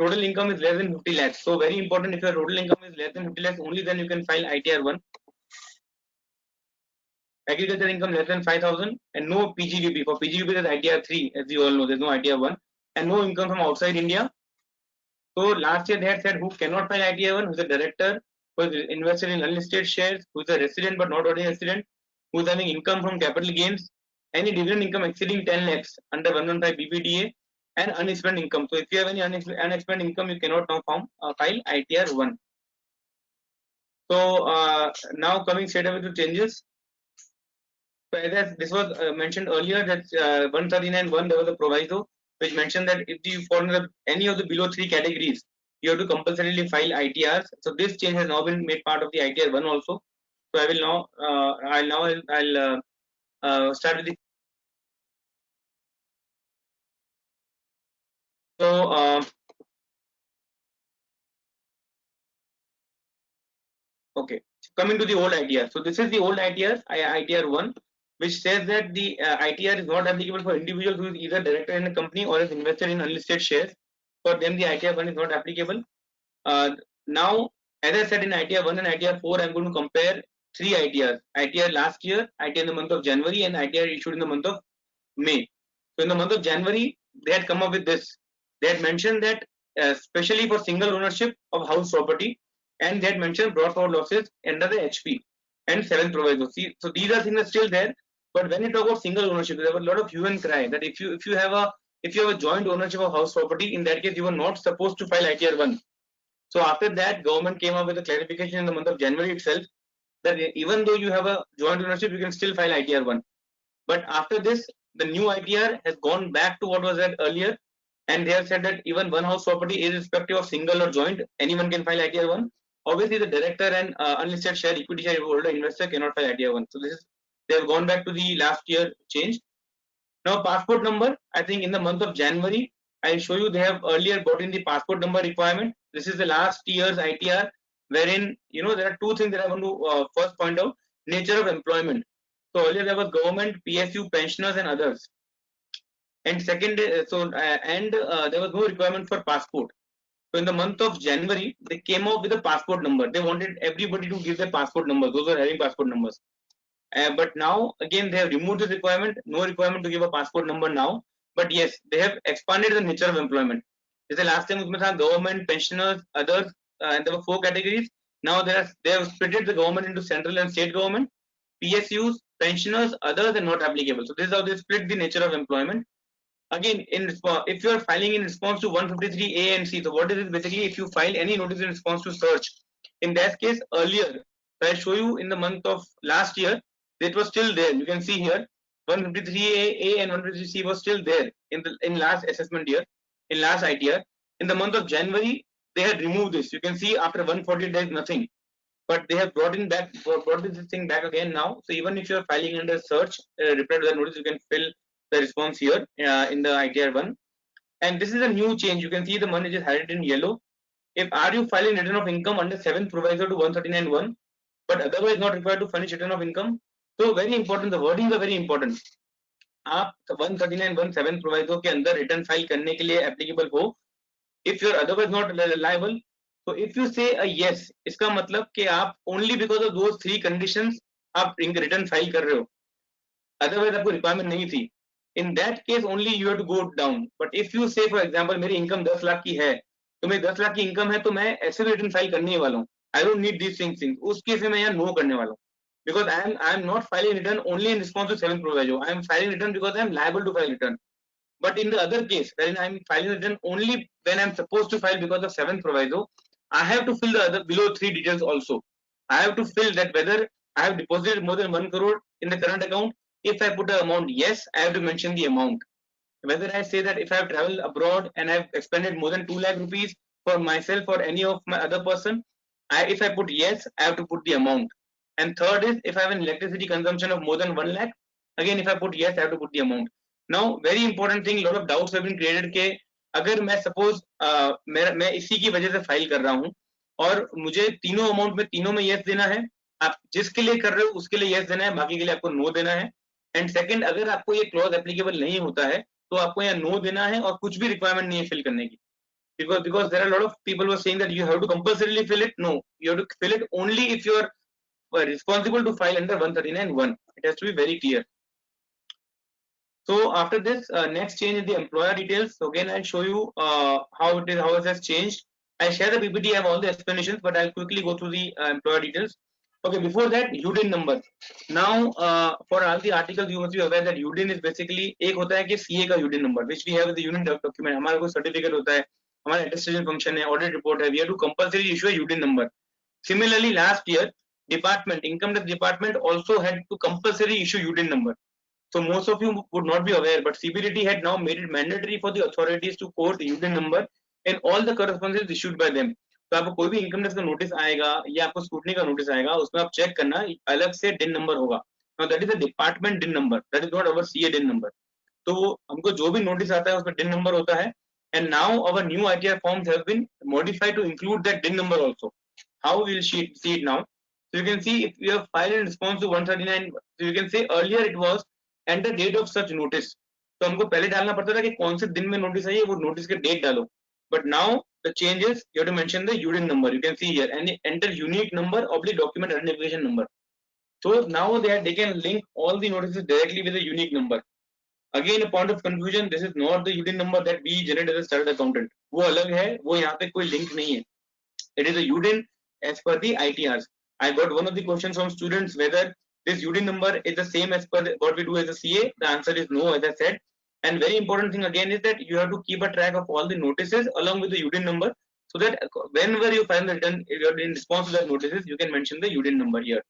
Total income is less than 50 lakhs. So very important, if your total income is less than 50 lakhs, only then you can file ITR 1. Agriculture income less than 5,000 and no PGVP. For PGVP there's ITR 3, as you all know, there's no ITR 1, and no income from outside India. So last year they had said who cannot file ITR 1, who's a director, who is invested in unlisted shares, who is a resident but not ordinary resident, who is having income from capital gains, any dividend income exceeding 10 lakhs under 115 BPDA, and unexpended income. So if you have any unexpended income, you cannot now file ITR 1. So now coming straight away to changes. So as this was mentioned earlier, that 139(1) there was a proviso which mentioned that if you fall under any of the below 3 categories, you have to compulsorily file ITRs. So this change has now been made part of the ITR 1 also. So I will now, I'll start with the. So okay, coming to the old ITR. So this is the old ITR, ITR 1, which says that the ITR is not applicable for individuals who is either director in a company or is invested in unlisted shares. For them, the ITR 1 is not applicable. Now, as I said in ITR 1 and ITR 4, I'm going to compare three ITRs. ITR last year, ITR in the month of January, and ITR issued in the month of May. So in the month of January, they had come up with this. They had mentioned that especially for single ownership of house property, and they had mentioned brought forward losses under the HP and 7th proviso. See, so these are things are still there. But when you talk about single ownership, there was a lot of hue and cry that if you have a joint ownership of house property, in that case you were not supposed to file ITR 1. So after that, government came up with a clarification in the month of January itself that even though you have a joint ownership, you can still file ITR 1. But after this, the new ITR has gone back to what was there earlier, and they have said that even one house property, irrespective of single or joint, anyone can file ITR 1. Obviously, the director and unlisted share equity share holder investor cannot file ITR 1. So this is, they have gone back to the last year change. Now passport number, I think in the month of January, I'll show you they have earlier brought in the passport number requirement. This is the last year's ITR, wherein there are two things that I want to first point out: nature of employment. So earlier there was government, PSU, pensioners, and others. And second, there was no requirement for passport. So in the month of January, they came up with a passport number. They wanted everybody to give their passport numbers. Those are having passport numbers. But now again they have removed this requirement. No requirement to give a passport number now. But yes, they have expanded the nature of employment. This is the last time usme tha government, pensioners, others, and there were 4 categories. Now they have split the government into central and state government, PSUs, pensioners, others, and not applicable. So this is how they split the nature of employment. Again, if you are filing in response to 153A and C, so what is it basically? If you file any notice in response to search, in that case earlier, so I show you in the month of last year, it was still there. You can see here 153A and 153C was still there in last assessment year, in last ITR. In the month of January, they had removed this. You can see after 140 days nothing, but they have brought this thing back again now. So even if you are filing under search, reply to that notice, you can fill the response here in the ITR 1. And this is a new change. You can see the one which is highlighted in yellow. If are you filing return of income under 7th proviso to 139(1), but otherwise not required to furnish return of income. So very important, the wordings are very important. आप 139(1) 7th proviso के अंदर return file करने के लिए applicable हो, if you are otherwise not liable. So if you say a yes, इसका मतलब कि आप only because of those 3 conditions आप return file कर रहे हो, otherwise आपको requirement नहीं थी. In that case only you have to go down. But if you say for example मेरी income 10 लाख की है, तो मेरी 10 लाख की income है, तो मैं ऐसे भी return file करने ही वाला हूँ. I don't need these things. उस केस में मैं यहाँ no करने वाला हूँ. Because I am not filing return only in response to 7th proviso. I am filing return because I am liable to file return. But in the other case, wherein I am filing return only when I am supposed to file because of 7th proviso, I have to fill the other below 3 details also. I have to fill that whether I have deposited more than 1 crore in the current account. If I put an amount, yes, I have to mention the amount. Whether I say that if I have traveled abroad and I have expended more than 2 lakh rupees for myself or any of my other person, if I put yes, I have to put the amount. And third is if I have an electricity consumption of more than 1 lakh, again if I put yes, I have to put the amount. Now very important thing, lot of doubts have been created के अगर मैं suppose मैं इसी की वजह से file कर रहा हूँ और मुझे तीनों अमाउंट में तीनों में yes देना है, आप जिसके लिए कर रहे हो उसके लिए yes देना है, बाकी के लिए आपको no देना है. एंड सेकंड, अगर आपको ये क्लॉज एप्लीकेबल नहीं होता है तो आपको यहाँ नो देना है और कुछ भी रिक्वायरमेंट नहीं है फिल करने की. because there are a lot of people who are saying that you have to compulsorily fill it. No, you have to fill it only if you are responsible to file under 139(1). It has to be very clear. So after this, next change in the employer details. So again, I'll show you how it has changed. I share the PPT, I have all the explanations, but I'll quickly go through the employer details. Okay, before that, UDIN number. Now, for all the articles, you must be aware that UDIN is basically एक होता है कि CA का UDIN number, which we have in the union document. हमारा कोई certificate होता है, हमारा attestation function है, audit report है. We have to compulsory issue a UDIN number. Similarly, last year, income tax department also had to compulsory issue UDIN number. So most of you would not be aware, but CBDT had now made it mandatory for the authorities to quote UDIN number and all the correspondences issued by them. तो आपको कोई भी income tax का notice आएगा या आपको scrutiny का notice आएगा, उसमें आप चेक करना अलग से डिन नंबर होगा. Now that is a department DIN number, that is not our CA DIN number. तो हमको जो भी नोटिस आता है उसमें DIN number होता है. And now our new ITR forms have been modified to include that DIN number also. How we will see it now? So you can see if you have filed in response to 139, so you can say earlier it was and the date of such notice. तो हमको पहले डालना पड़ता था कि कौन से दिन में नोटिस आई है, वो नोटिस के डेट डालो. But now the change is you have to mention the UDIN number. You can see here and enter unique number oblique document identification number. So now they can link all the notices directly with a unique number. Again, a point of confusion. This is not the UDIN number that we generate as a started accountant. वो अलग है, वो यहाँ पे कोई link नहीं है. It is a UDIN as per the ITRs. I got one of the questions from students whether this UDIN number is the same as per what we do as a CA. The answer is no, as I said. And very important thing again is that you have to keep a track of all the notices along with the UDIN number, so that whenever you file the return, if you are in response to that notices, you can mention the UDIN number here.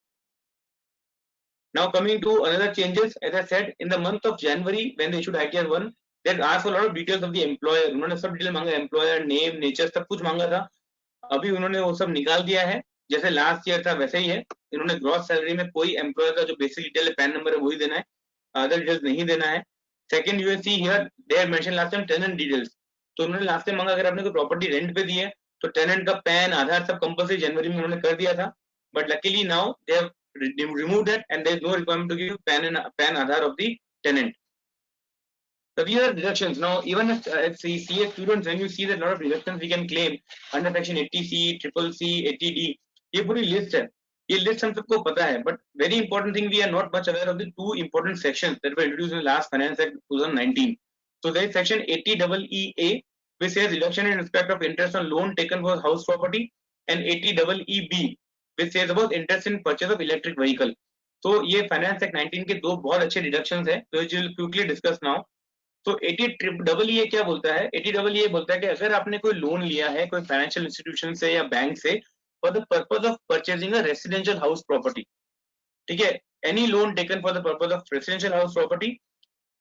Now coming to another changes, as I said, in the month of January when they issued ITR 1, they asked for a lot of details of the employer. उन्होंने सब detail मांगा, employer name, nature, सब कुछ मांगा था. अभी उन्होंने वो सब निकाल दिया है, जैसे लास्ट ईयर था वैसे ही है. इन्होंने ग्रॉस सैलरी में कोई एम्प्लॉयर का जो बेसिक डिटेल है, पैन नंबर है, वही देना है, अदर डिटेल्स नहीं देना है. Second you see here they have mention last time tenant details. तो उन्होंने लास्ट टाइम मांगा अगर आपने कोई प्रॉपर्टी रेंट पे दी है तो टेनेंट का पैन, आधार सब कंपल्सरी जनवरी में उन्होंने कर दिया था. But luckily now they have removed that and there is no requirement to give PAN Aadhaar of the tenant. So these are deductions. Now even as CA students, when you see that a lot of deductions we can claim under section 80C, triple C, 80D, ये पूरी list है. ये list हम सबको पता है, but very important thing, we are not much aware of the two important sections that were introduced in the last Finance Act 2019. So there is section 80EE which says deduction in respect of interest on loan taken for house property, and 80EB which says about interest in purchase of electric vehicle. तो ये finance act 19 के दो बहुत अच्छे deductions हैं, तो which will quickly discuss now. तो 80EE क्या बोलता है? 80EE बोलता है कि अगर आपने कोई लोन लिया है कोई फाइनेंशियल इंस्टीट्यूशन से या बैंक से for the purpose of purchasing a residential house property, ठीक है, any loan taken for the purpose of residential house property,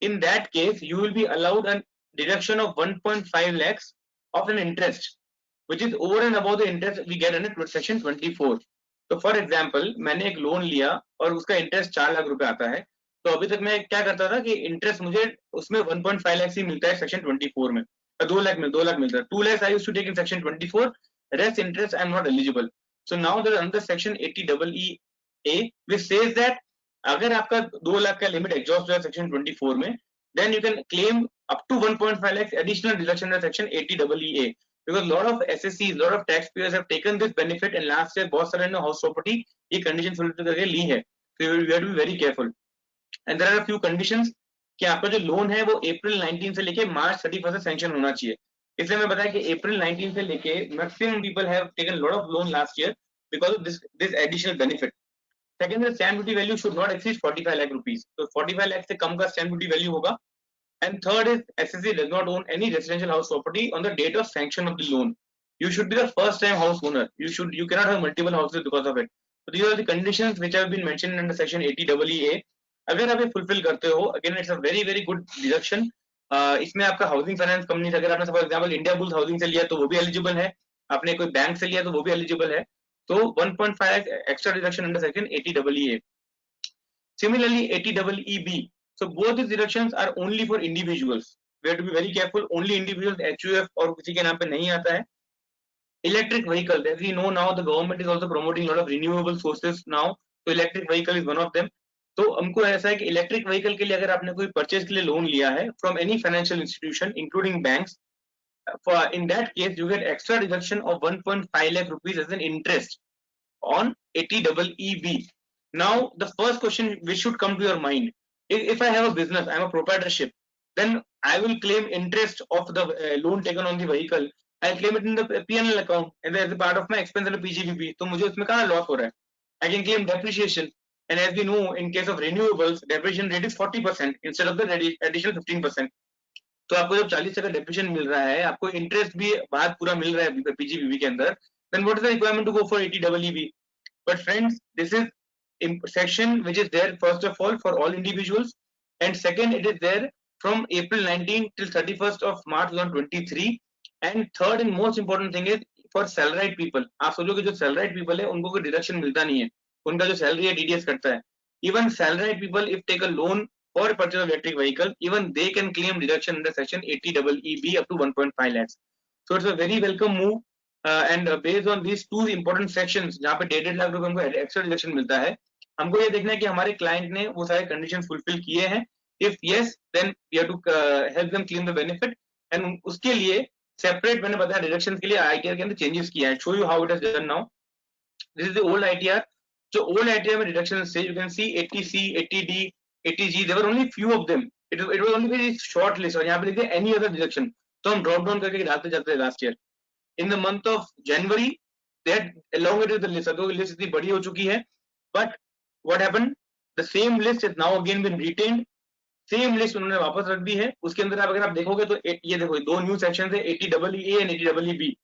in that case you will be allowed a deduction of 1.5 lakhs of an interest which is over and above the interest we get under section 24. तो for example मैंने एक loan लिया और उसका interest 4 lakh रुपए आता है, तो अभी तक मैं क्या करता था कि इंटरेस्ट मुझे उसमें 1.5 लाख ही मिलता है सेक्शन 24 में, 2 लाख मिलता है. 2 lakhs I used to take in section 24, rest interest I am not eligible. So now there is another section 80EE which says that अगर आपका 2 लाख का लिमिट एग्जॉस्ट हुआ सेक्शन 24 में, then you can claim up to 1.5 lakhs additional deduction under section 80EE. Because lot of SSCs, lot of taxpayers have taken this benefit and last year बहुत सारे ने house property ये condition fulfil करके ली है. So you have to be very careful. And there are a few conditions कि आपका जो loan है वो अप्रैल 19 से लेके मार्च 31 से सैंक्शन होना चाहिए. इसलिए मैं बताया कि अप्रैल 19 से लेके maximum people have taken lot of loan last year because of this additional benefit. Second, stamp duty value should not exceed 45 lakh rupees. तो 45 लाख से कम का स्टैम्प ड्यूटी वैल्यू होगा. And third is SSC does not own any residential house property on the date of sanction of the loan. You should be the first time house owner. You cannot have multiple houses because of it. So these are the conditions which have been mentioned under section 80EE. अगर आप ये fulfil करते हो, again it's a very very good deduction. इसमें आपका housing finance company से अगर आपने for example India bulls housing से लिया तो वो भी एलिजिबल है, आपने कोई बैंक से लिया तो वो भी एलिजिबल है. तो 1.5 extra deduction under section 80EE. Similarly 80EB. So both these deductions are only for individuals. We have to be very careful. Only individuals, HUF और किसी के नाम पे नहीं आता है. Electric vehicle, as we know now, the government is also promoting a lot of renewable sources now. So electric vehicle is one of them. तो हमको ऐसा है कि इलेक्ट्रिक व्हीकल के लिए अगर आपने कोई परचेज के लिए लोन लिया है from any financial institution including banks, in that case you get extra deduction of 1.5 lakh rupees as an interest on 80EB. Now the first question which should come to your mind, if I have a business, I am a proprietorship, then I will claim interest of the loan taken on the vehicle. I claim it in the P&L account and as a part of my expense under PGBP. तो मुझे उसमें कहाँ loss हो रहा है? I can claim depreciation, and as we know, in case of renewables, depreciation rate is 40% instead of the additional 15%. तो आपको जब 40% depreciation मिल रहा है, आपको interest भी बाद पूरा मिल रहा है PGBP के अंदर, then what is the requirement to go for 80EB? But friends, this is section which is there first of all for all individuals, and second it is there from April 19 till 31st of March 2023, and third and most important thing is for salaried people. आप सोचो कि जो salaried people है उनको कोई deduction मिलता नहीं है, उनका जो सैलरी है डीडीएस कटता है. Even salaried people if take a loan for purchase of electric vehicle, even they can claim deduction under section 80EEB up to 1.5 lakhs. So it's a very welcome move, and based on these two important sections जहाँ पे 1.5 लाख रुपए हमको extra deduction मिलता है, हमको ये देखना है कि हमारे क्लाइंट ने वो सारे कंडीशन फुलफिल किए हैं. If yes then we have to help them claim the benefit, and उसके लिए सेपरेट मैंने बताया डिडक्शन के लिए आईटीआर के अंदर चेंजेस किया है. Show you how it is done now. This is the old ITR. जो ओल्ड आईटीआर में डिडक्शन से you can see 80C, 80D, 80G, there were only few of them. It was only very short list. और यहाँ पे लिखते हैं any other deduction, तो हम ड्रॉप डाउन करके डालते जाते हैं. Last year in the month of January they had elongated the list. तो लिस्ट इतनी बड़ी हो चुकी है, but what happened, the same list is now again been retained. Same list उन्होंने वापस रख दी है. उसके अंदर अगर आप देखोगे तो ये देखो दो न्यू सेक्शन है 80EE and 80EB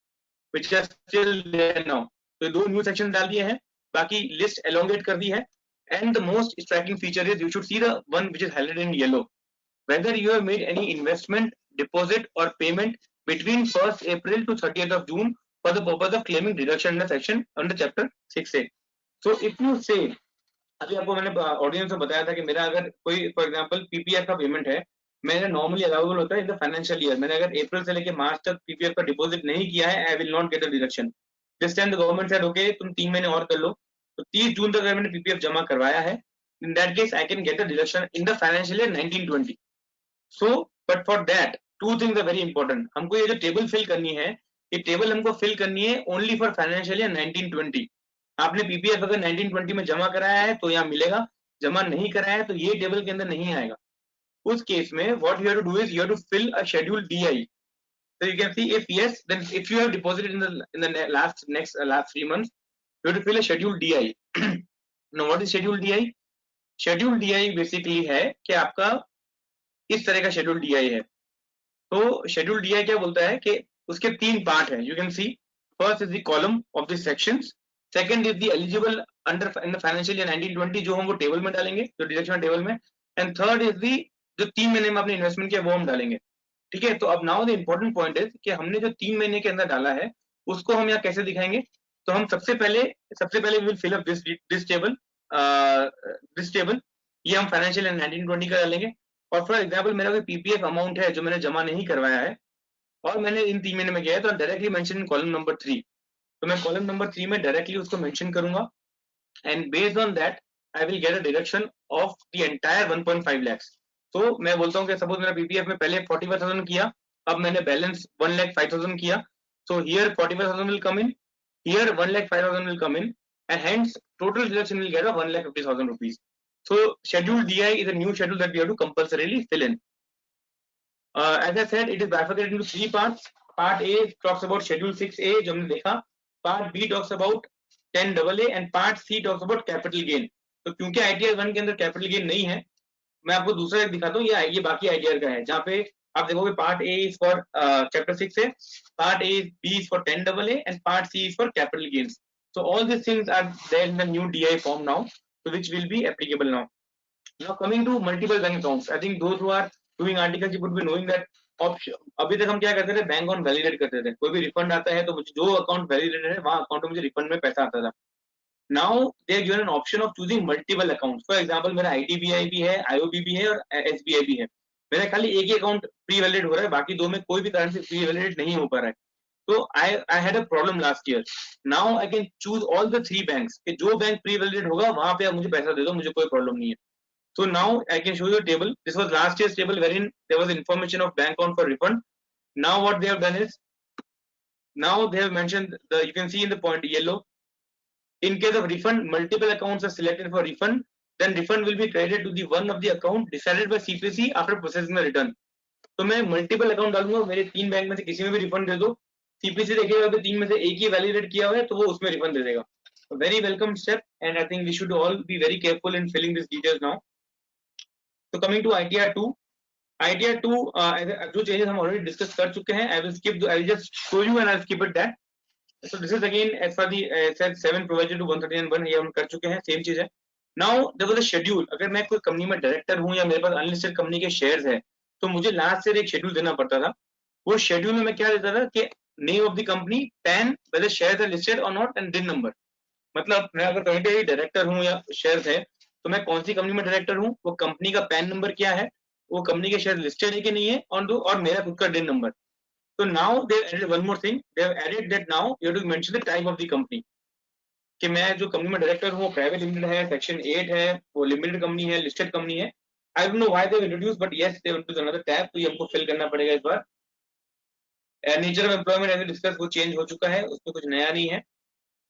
which are still there now. तो दो न्यू सेक्शन डाल दिए हैं, बाकी लिस्ट elongate कर दी है. And the most striking feature is you should see the one which is highlighted in yellow. Whether you have made any investment, deposit or payment between 1st April to 30th of June for the purpose of claiming deduction under section under chapter 6A. So if you say, अभी आपको मैंने audience में बताया था कि मेरा अगर कोई फॉर एग्जांपल पीपीएफ का पेमेंट है, मेरा नॉर्मली अलाउबल होता है इन द फाइनेंशियल ईयर. मैंने अगर अप्रैल से लेके मार्च तक पीपीएफ का डिपॉजिट नहीं किया है, I will not get a deduction. This time the government said okay तुम 3 महीने और कर लो. तो 30 जून तक अगर मैंने पीपीएफ जमा करवाया है, in that case I can get a deduction in the financial year 1920. So but for that two things are very important. हमको ये जो टेबल फिल करनी है, ये टेबल हमको फिल करनी है only for financial year 1920. आपने पीपीएफ अगर 1920 में जमा कराया है तो यहाँ मिलेगा, जमा नहीं कराया है तो ये टेबल के अंदर नहीं आएगा. उस केस में what you have to do is you have to fill a schedule DI. So you can see if yes, then if you have deposited in the last 3 months, you have to fill a schedule DI. Now what is schedule DI? Schedule DI basically है कि आपका इस तरह का schedule DI है. तो schedule DI क्या बोलता है कि उसके 3 पार्ट है. You can see first is the column of this sections, second is the eligible under in the financial year 1920 जो हम वो टेबल में डालेंगे, जो डिडक्शन टेबल में, एंड थर्ड इज द जो 3 महीने में आपने इन्वेस्टमेंट किया वो हम डालेंगे. ठीक है. तो अब now the important point is कि हमने जो 3 महीने के अंदर डाला है उसको हम यहाँ कैसे दिखाएंगे. तो हम सबसे पहले we will fill up this table. ये हम फाइनेंशियल 1920 का डालेंगे. और फॉर एग्जांपल मेरा कोई पीपीएफ अमाउंट है जो मैंने जमा नहीं करवाया है और मैंने इन 3 महीने में किया है, तो directly mention in column number 3. तो मैं कॉलम नंबर 3 में डायरेक्टली उसको मेंशन करूंगा, and based on that I will get a deduction of the entire 1.5 lakhs. तो मैं बोलता हूँ कि सपोज मेरा पीपीएफ में पहले 45,000 किया, अब मैंने बैलेंस 1,05,000 किया. So here 45,000 will come in, here 1,05,000 will come in, and hence total deduction will get a 1,50,000 rupees. So schedule DI is a new schedule that we have to compulsorily fill in. As I said, it is bifurcated into 3 parts. Part A talks about schedule 6A जो हमने देखा, part B talks about 10AA and part C talks about capital gain. तो क्योंकि ITR 1 के अंदर capital gain नहीं है, मैं आपको दूसरा एक दिखाता हूँ. ये बाकी ITR का है जहाँ पे आप देखोगे part A is for chapter 6A, part B is for 10AA and part C is for capital gains. So all these things are there in the new DI form now, so which will be applicable now. Now coming to multiple bank accounts, I think those who are doing articles would be knowing that option. अभी तक हम क्या करते थे, bank account validate करते थे. कोई भी रिफंड आता है तो मुझे जो अकाउंट वैलिडेटेड है वहाँ अकाउंट में मुझे रिफंड में पैसा आता था. Now they are given an option of choosing multiple accounts. For example, मेरा IDBI भी है, IOB भी है और SBI भी है. मेरा खाली एक ही अकाउंट प्री वैलिडेट हो रहा है, बाकी दो में कोई भी कारण से प्री वैलिडेट नहीं हो पा रहा है. तो I had a problem last year. Now I can choose all the 3 banks. कि जो बैंक प्री वैलिडेट होगा वहां पे आप मुझे पैसा दे दो, मुझे कोई प्रॉब्लम नहीं है. So now I can show you a table. This was last year's table wherein there was information of bank account for refund. Now what they have done is, now they have mentioned you can see in the point yellow, in case of refund, multiple accounts are selected for refund, then refund will be credited to the one of the account decided by CPC after processing the return. तो मैं multiple account डालूंगा, मेरे 3 bank में से किसी में भी refund दे दो, सीपीसी देखेगा कि 3 में से एक ही वैलिडेट किया हुआ है तो वो उसमें रिफंड दे देगा. Very welcome step, and I think we should all be very careful in filling this details now. तो कमिंग टू ITR 2, जो चेंजेस हम ऑलरेडी डिस्कस कर चुके हैं, I will just show you and I will skip it that. So this is again as for the 7 provided to 139(1), ये हम कर चुके हैं, सेम चीज है. Now there was a schedule. अगर मैं कोई कंपनी में डायरेक्टर हूं या मेरे पास अनलिस्टेड कंपनी के शेयर्स है तो मुझे लास्ट ईयर एक शेड्यूल देना पड़ता था. वो शेड्यूल में मैं क्या देता था कि name of the company, PAN, whether shares are listed और नॉट एंड दिन नंबर। मतलब मैं अगर कहीं पे डायरेक्टर हूँ या शेयर्स है तो मैं कौन सी कंपनी में डायरेक्टर हूँ, वो कंपनी का पैन नंबर क्या है, वो कंपनी के शेयर लिस्टेड है कि नहीं है, और मेरा खुद का दिन नंबर। तो now they added one more thing, they have added that now you have to mention the type of the company, कि मैं जो कंपनी में डायरेक्टर हूँ प्राइवेट लिमिटेड है, सेक्शन 8 है, वो लिमिटेड कंपनी है, लिस्टेड कंपनी है। I don't know why they introduce, but yes they introduce another tab, तो ये हमको फिल करना पड़ेगा इस बार। Nature of employment as discuss वो चेंज हो चुका है, उसमें कुछ नया नहीं है।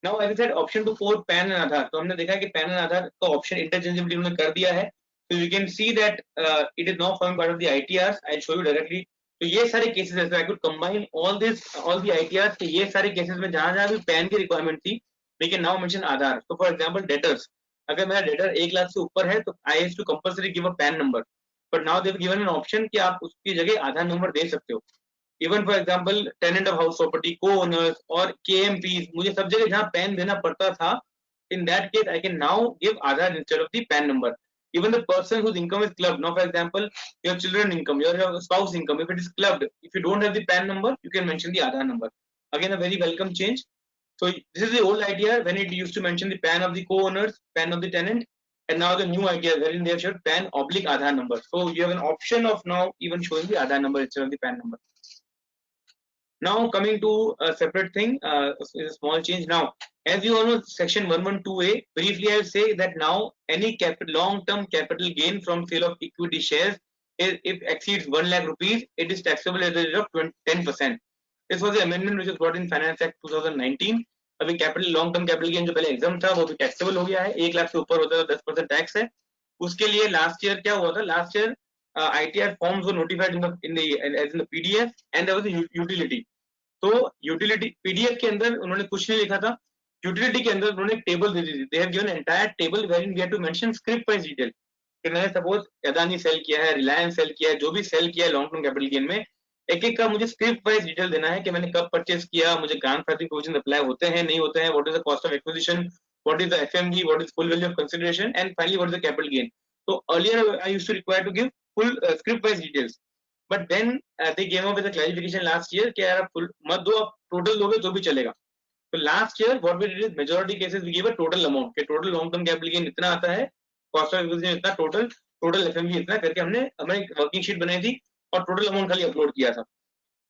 Now as I said option two for PAN and Aadhaar, तो हमने देखा कि पैन एंड आधार का ऑप्शन इंटरचेंजेबिलिटी उन्होंने कर दिया है। तो you can see that it is now forming part of the ITR. I show you directly. तो ये सारे केसेस ऐसे I could combine all the ITR के ये सारे केसेस में जहां भी पैन की रिक्वायरमेंट थी, वी कैन नाउ मेंशन आधार। तो फॉर एग्जांपल डेटर्स, अगर मेरा डेटर 1 लाख से ऊपर है तो I have to compulsory give a PAN number, but now they have given an option कि आप उसकी जगह आधार नंबर दे सकते हो। Even for example tenant of house property, को ओनर्स और केएमपी, मुझे सब जगह जहां पैन देना पड़ता था, in that case I can now give Aadhaar instead of the PAN number. Even the person whose income is clubbed, now for example your children income, your spouse income, if it is clubbed, if you don't have the PAN number, you can mention the Aadhaar number. Again a very welcome change. So this is the old idea when it used to mention the PAN of the co-owners, PAN of the tenant, and now the new idea wherein they have showed PAN oblique Aadhaar number. So you have an option of now even showing the Aadhaar number instead of the PAN number. Now coming to a separate thing, is a small change. Now, as you all know, section 112A, briefly I will say that now any long-term capital gain from sale of equity shares, if exceeds 1 lakh rupees, it is taxable at the rate of 10%. This was the amendment which was brought in Finance Act 2019. अभी capital long term capital gain जो पहले exam था वो भी taxable हो गया है, 1 लाख से ऊपर होता है तो 10% टैक्स है। उसके लिए लास्ट ईयर क्या हुआ था, last year ITR forms were notified in the PDF and there was a utility. तो यूटिलिटी PDF के अंदर उन्होंने कुछ नहीं लिखा था, यूटिलिटी के अंदर उन्होंने एक टेबल दे दी थी। They have given entire table wherein we have to mention script wise detail कि मैंने सपोज अदानी सेल किया है, रिलायंस सेल किया है, जो भी सेल किया है लॉन्ग टर्म कैपिटल गेन में, एक एक का मुझे स्क्रिप्ट वाइज डिटेल देना है कि मैंने कब परचेस किया, मुझे ग्रांडफादरिंग प्रोविजन अप्लाई होते हैं नहीं होते हैं, what is the cost of acquisition, what is the FMG, what is full value of consideration, and finally what is the capital gain. तो earlier I used to require to give full script wise details, but then they came up with a clarification last year कि यार आप मत दो, आप total दोगे तो भी चलेगा। तो last year what we did is majority cases we give a total amount कि total long term capital gain इतना आता है, कॉस्ट ऑफ एक्विजिशन इतना, टोटल FMG इतना करके हमने हमारी वर्किंग शीट बनाई थी और टोटल अमाउंट खाली अपलोड किया था।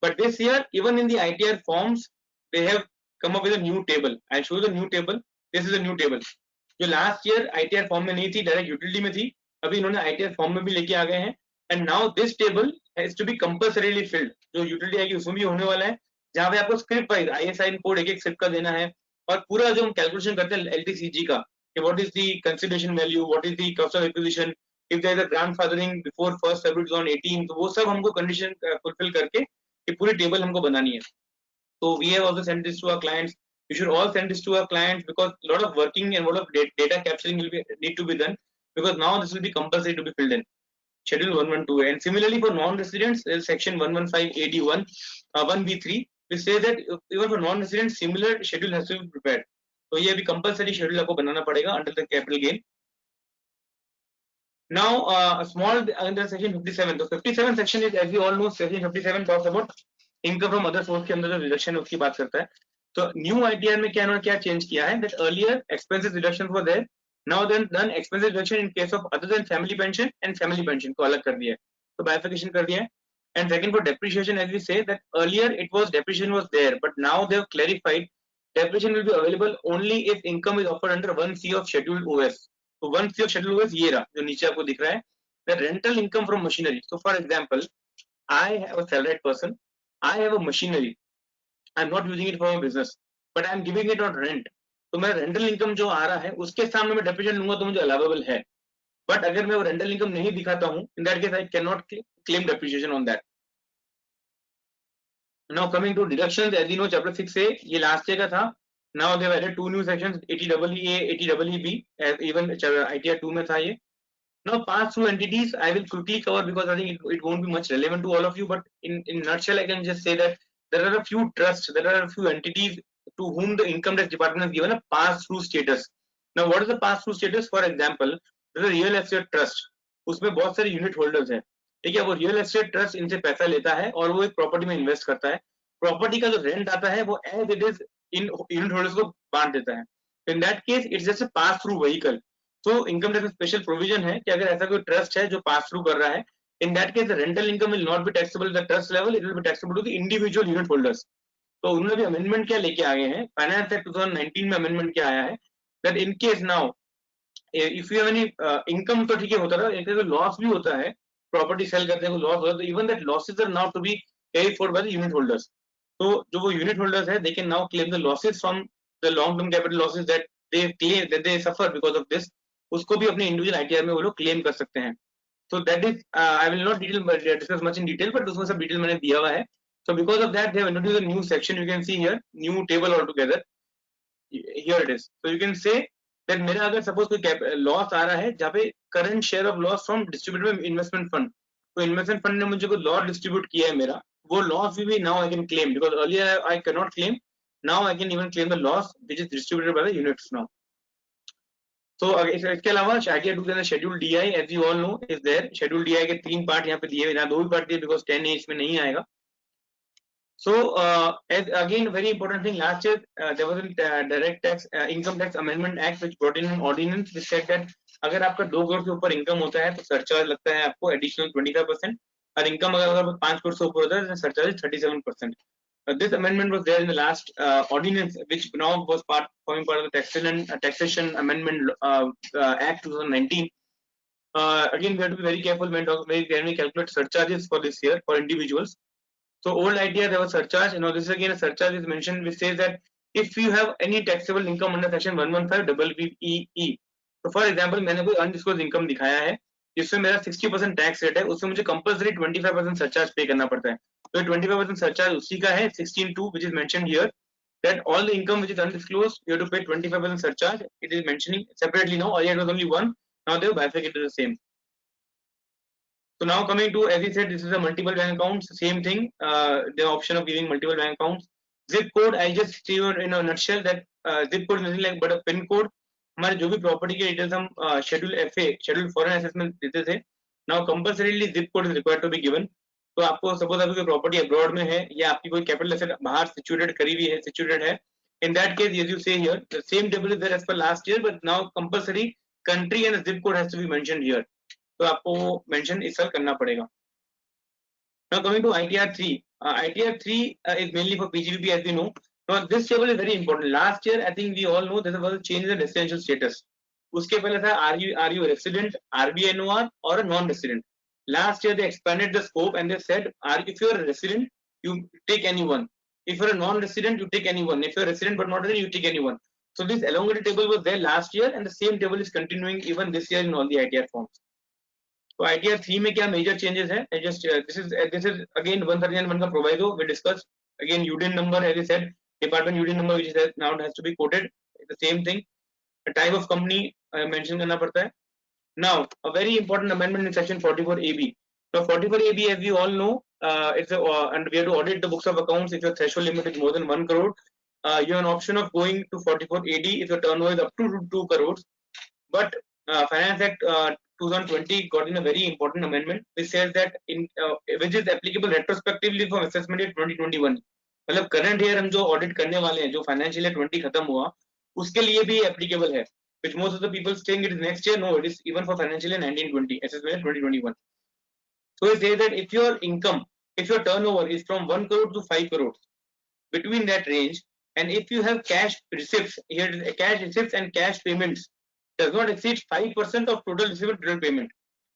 But this year even in the ITR forms they have come up with a new table. I show the new table, this is a new table जो last year ITR form में नहीं थी, direct utility में थी, अभी इन्होंने ITR form में भी लेके आ गए हैं। And now this table has to be compulsorily filled, जो यूटिलिटी आएगी उसमें भी होने वाला है, जहां पे आपको स्क्रिप्ट वाइज ISIN कोड एक स्क्रिप्ट का देना है, और पूरा जो हम कैलकुलेशन करते हैं LTCG का कि what is the consideration value, what is the cost of acquisition, if there is a grandfathering before 1 February 2018, तो वो सब हमको कंडीशन फुलफिल करके ये पूरी टेबल हमको बनानी है। तो we have also sent this to our clients, you should all send this to our clients because a lot of working and a lot of data capturing will be need to be done, because now this will be compulsory to be filled in schedule 112. And similarly for non-residents, section 115AD1 1B3 which says that even for non-residents similar schedule has to be prepared. तो ये भी compulsory schedule आपको बनाना पड़ेगा under the capital gain. Now a small under section 57, तो 57 section is, as you all know, section 57 talks about income from other source के अंदर जो reduction है उसकी बात करता है। तो न्यू ITR में क्या चेंज किया है, that earlier expenses reductions were there, now then done expenses reduction in case of other than family pension and family pension को अलग कर दिया है, तो bifurcation कर दिया है। And second for depreciation, as we say that earlier it was depreciation was there, but now they have clarified depreciation will be available only if income is offered under 1C of scheduled OS. तो 1C of scheduled OS ये रहा जो नीचे आपको दिख रहा है, the rental income from machinery. So for example, I have a salaried person, I have a machinery, I'm not using it for my business, but I'm giving it on rent. तो मेरा रेंटल इनकम जो आ रहा है उसके सामने मैं depreciation लूंगा तो मुझे अलाउेबल है, बट अगर मैं वो रेंटल इनकम नहीं दिखाता हूं, in that case I can not claim depreciation on that. Now coming to deductions, as you know chapter 6A ये लास्ट ईयर का था, now they have added 2 new sections 80EE, 80EB, even ITR 2 में था ये। Now pass through entities I will quickly cover because I think it won't be much relevant to all of you, but in nutshell I can just say that there are a few trusts, there are a few entities to whom the income tax department has given a pass through status. Now what is the pass through status? For example, there is a real estate trust, उसमें बहुत सारे unit holders हैं, ठीक है, वो real estate trust इनसे पैसा लेता है और वो एक प्रॉपर्टी में इन्वेस्ट करता है। प्रॉपर्टी का जो रेंट आता है वो एज इट इज इन यूनिट होल्डर्स को बांट देता है। In that case it's just a pass through vehicle. तो इनकम टैक्स स्पेशल प्रोविजन है कि अगर ऐसा कोई ट्रस्ट है जो पास थ्रू कर रहा है, in that case the rental income will not be taxable the trust level, it will be taxable to the individual unit holders. तो उन्होंने भी अमेंडमेंट क्या लेके आ गए हैं, फाइनेंस एक्ट 2019 में अमेंडमेंट क्या आया है, that in case now if you have any income, तो ठीक है होता था, एक लॉस भी होता है, प्रॉपर्टी सेल करते हैं लॉस होता है, तो even that losses are now to be carry forward by the unit holders. तो जो वो यूनिट होल्डर्स है, they can now claim the losses from the long term capital losses that they claim, that they suffer because of this, उसको भी अपने individual ITR में वो लोग क्लेम कर सकते हैं। So that is, I will not discuss much in detail, but उसमें सब डिटेल मैंने दिया हुआ है। So because of that, they have introduced a new section. You can see here, new table altogether. Here it is. So you can say that मेरा अगर suppose कोई loss आ रहा है, जहाँ पे current share of loss from distributed investment fund, तो investment fund ने मुझे कोई loss distribute किया है मेरा, वो loss भी now I can claim, because earlier I cannot claim, now I can even claim the loss which is distributed by the units now. तो इसके अलावा आईटीआर 2 के अंदर schedule DI, as you all know, is there. Schedule DI के 3 part यहाँ पे दिए हुए, यहाँ 2 ही पार्ट दिए बिकॉज 10A इसमें नहीं आएगा। So again, very important thing, last year there was a direct tax income tax amendment act which brought in an ordinance which said that अगर आपका 2 करोड़ से ऊपर इनकम होता है तो सरचार्ज लगता है आपको एडिशनल 25%, और इनकम अगर 5 करोड़ से ऊपर होता है तो surcharge 37%। This amendment was there in the last ordinance, which now was forming part of the taxation amendment act 2019. Again, we have to be very careful when we calculate surcharges for this year for individuals. So old idea, there was surcharge. You know, this is again a surcharge is mentioned, which says that if you have any taxable income under section 115BBEE, so for example, मैंने कोई undisclosed income दिखाया है जिसमें मेरा 60% tax rate है, उसमें मुझे compulsory 25% surcharge पे करना पड़ता है। तो 25% सरचार्ज उसी का है 16(2), which is mentioned here, that all the income which is undisclosed, you have to pay 25% surcharge. It is mentioning separately now. Earlier it was only one, now they have bifurcated the same. So now coming to, as he said, this is a multiple bank accounts, same thing, the option of giving multiple bank accounts. Zip code, I just see you in a nutshell that zip code is nothing like but a pin code. हमारे जो भी property के details हम schedule FA, schedule foreign assessment देते थे, now compulsorily zip code is required to be given. तो आपको suppose आपकी प्रॉपर्टी अब्रॉड में है या आपकी कोई कैपिटल एसेट बाहर सिचुएटेड करीबी है, सिचुएटेड है, in that case as you say here the same table is there as per last year, but now compulsory country and zip code has to be mentioned here. तो आपको mention इस साल करना पड़ेगा। Now coming to ITR 3, ITR 3 is mainly for PGBP, as we know. Now this table is very important. Last year, I think we all know there was a change in the residential status. उसके पहले था are you a resident, RBNOR or a non-resident. Last year they expanded the scope and they said if you are a resident, you take anyone. If you are a non-resident, you take anyone. If you are a resident but not resident, you take anyone. So this elongated table was there last year, and the same table is continuing even this year in all the ITR forms. तो ITR 3 में क्या major changes है? Just this is again 131 का प्रोवाइडो we discussed. Again UDIN number, as I said, department UDIN number which is now has to be quoted. The same thing. The type of company mention करना पड़ता है. Now a very important amendment in section 44AB. So 44AB, as we all know, it's and we have to audit the books of accounts if your threshold limit is more than 1 crore. You have an option of going to 44AD if your turnover is up to 2 crores. But Finance Act 2020 got in a very important amendment which says that which is applicable retrospectively from assessment year 2021. मतलब current year हम जो audit करने वाले हैं, जो financial year 20 खत्म हुआ, उसके लिए भी एप्लीकेबल है, which most of the people saying it is next year. No, it is even for financial year 1920, assessment year 2021. So it says that if your income, if your turnover is from 1 crore to 5 crores, between that range, and if you have cash receipts, here cash receipts and cash payments does not exceed 5% of total received total payment.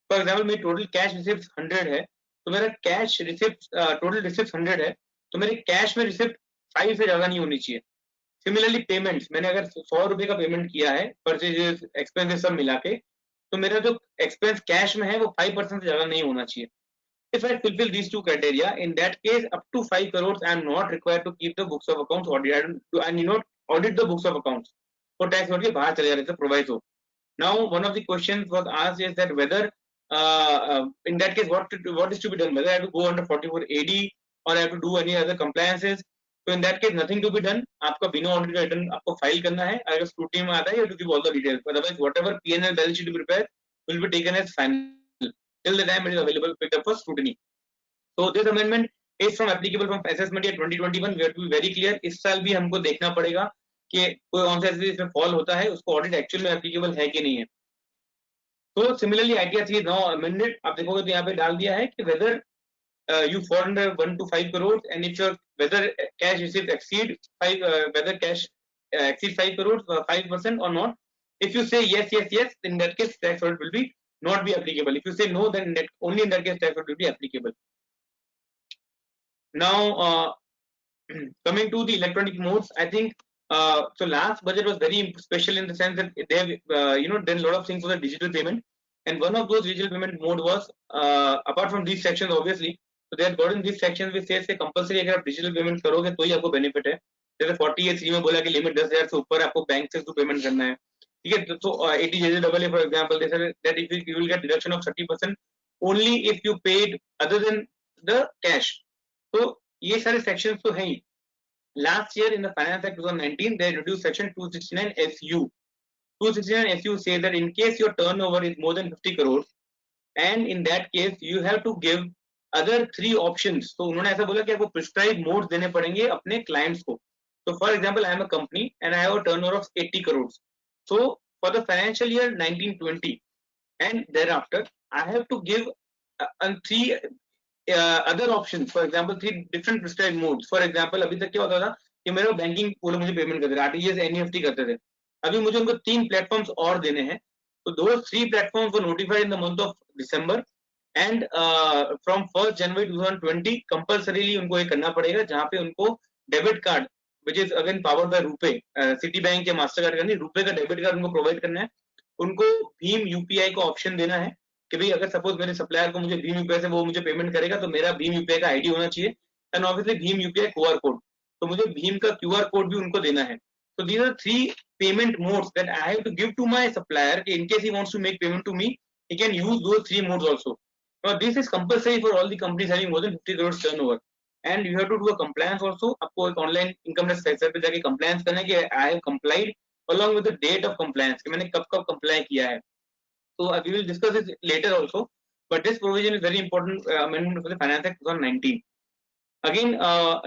For example, मेरी total cash receipts 100 है, तो मेरा cash receipts total receipts 100 है, तो मेरे cash में receipt 5 से ज्यादा नहीं होनी चाहिए। Similarly payments, मैंने अगर 100 रुपए का पेमेंट किया है, परचेजेस एक्सपेंसेस सब मिला के, तो मेरा जो एक्सपेंस कैश में है वो 5% से ज्यादा नहीं होना चाहिए। If I fulfill these two criteria, in that case up to 5 crores I am not required to keep the books of accounts audited. I need not audit the books of accounts. और tax के बाहर चले जा रहे थे, provide हो। Now one of the questions was asked is that whether in that case what is to be done, whether I have to go under 44AD or I have to do any other compliances. So in that case nothing to be done. आपका बिना audit का return आपको file करना है, अगर scrutiny में आता है you have to give all the details, otherwise whatever P&L balance sheet you prepare will be taken as final. till the time it is available picked up for scrutiny. So this amendment is from applicable from assessment year 2021. We have to be very clear. इस साल भी हमको देखना पड़ेगा कि कोई कौन सा इसमें फॉल होता है, उसको ऑडिट एक्चुअल में एप्लीकेबल है कि नहीं है. तो similarly ITR 3 is now amended. आप देखोगे तो यहाँ पे डाल दिया है कि whether you fall under 1 to 5 crores and if your whether cash receipts exceed 5 whether cash exceed 5 crores 5% or not. If you say yes, in that case tax audit will be not be applicable. If you say no, then only in that case tax audit will be applicable. Now coming to the electronic modes, I think so last budget was very special in the sense that they have done a lot of things for the digital payment, and one of those digital payment mode was apart from these sections obviously, so they have gotten these sections which says compulsory अगर आप digital payment करोगे तो ही आपको benefit है. जैसे 40A3 में बोला कि लिमिट 10,000 से ऊपर आपको बैंक से थ्रू पेमेंट करना है, ठीक है. तो 80JJAA for example they said that if you will get deduction of 30% only if you paid other than the cash. तो ये सारे sections तो हैं ही. Last year in the Finance Act 2019 they introduced section 269 SU. 269 SU says that in case your turnover is more than 50 crores and in that case you have to give other 3 options. तो उन्होंने ऐसा बोला कि आपको prescribed modes देने पड़ेंगे अपने clients को. So for example I am a company and I have a turnover of 80 crores. So for the financial year 1920 and thereafter I have to give 3 other options. For example 3 different prescribed modes. For example अभी तक क्या होता था कि मेरे banking वो मुझे payment करते थे, RTGS NEFT करते थे. अभी मुझे उनको 3 प्लेटफॉर्म्स और देने हैं. तो those 3 platforms were notified in the month of December and from 1st January 2020 compulsorily उनको ये करना पड़ेगा जहाँ पे उनको debit card which is again powered by RuPay, city bank या मास्टर कार्ड का नहीं, RuPay का डेबिट कार्ड उनको प्रोवाइड करना है. उनको भीम UPI को ऑप्शन देना है कि भाई अगर सपोज मेरे सप्लायर को मुझे भीम UPI से वो मुझे पेमेंट करेगा तो मेरा भीम UPI का ID होना चाहिए and obviously Bhim UPI QR code, तो मुझे भीम का QR कोड भी उनको देना है. So these are 3 payment modes that I have to give to my supplier in case he wants to make payment to me, he can use those 3 modes also. Now this is compulsory for all the companies having more than 50 crores turnover and you have to do a compliance also. आपको एक online income tax sector पे जाके compliance करना है कि I have complied along with the date of compliance कि मैंने कब कब comply किया है. So we will discuss this later also, but this provision is very important amendment for the Finance Act 2019. Again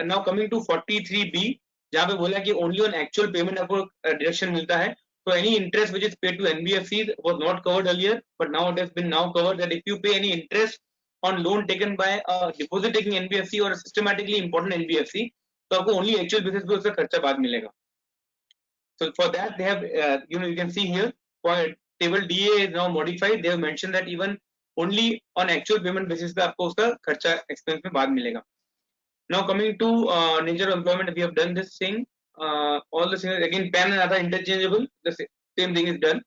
now coming to 43B जहाँ पे बोला कि only on actual payment आपको deduction मिलता है. So any interest which is paid to NBFCs was not covered earlier, but now it has been now covered that if you pay any interest on loan taken by a deposit taking NBFC or a systematically important NBFC, तो आपको only actual basis पे उसका खर्चा बाद मिलेगा. So for that they have you can see here for table DA is now modified. They have mentioned that even only on actual payment basis पे आपको उसका खर्चा expense में बाद मिलेगा. Now coming to nature of employment, we have done this thing. All the things again PAN and Aadhaar interchangeable. The same thing is done.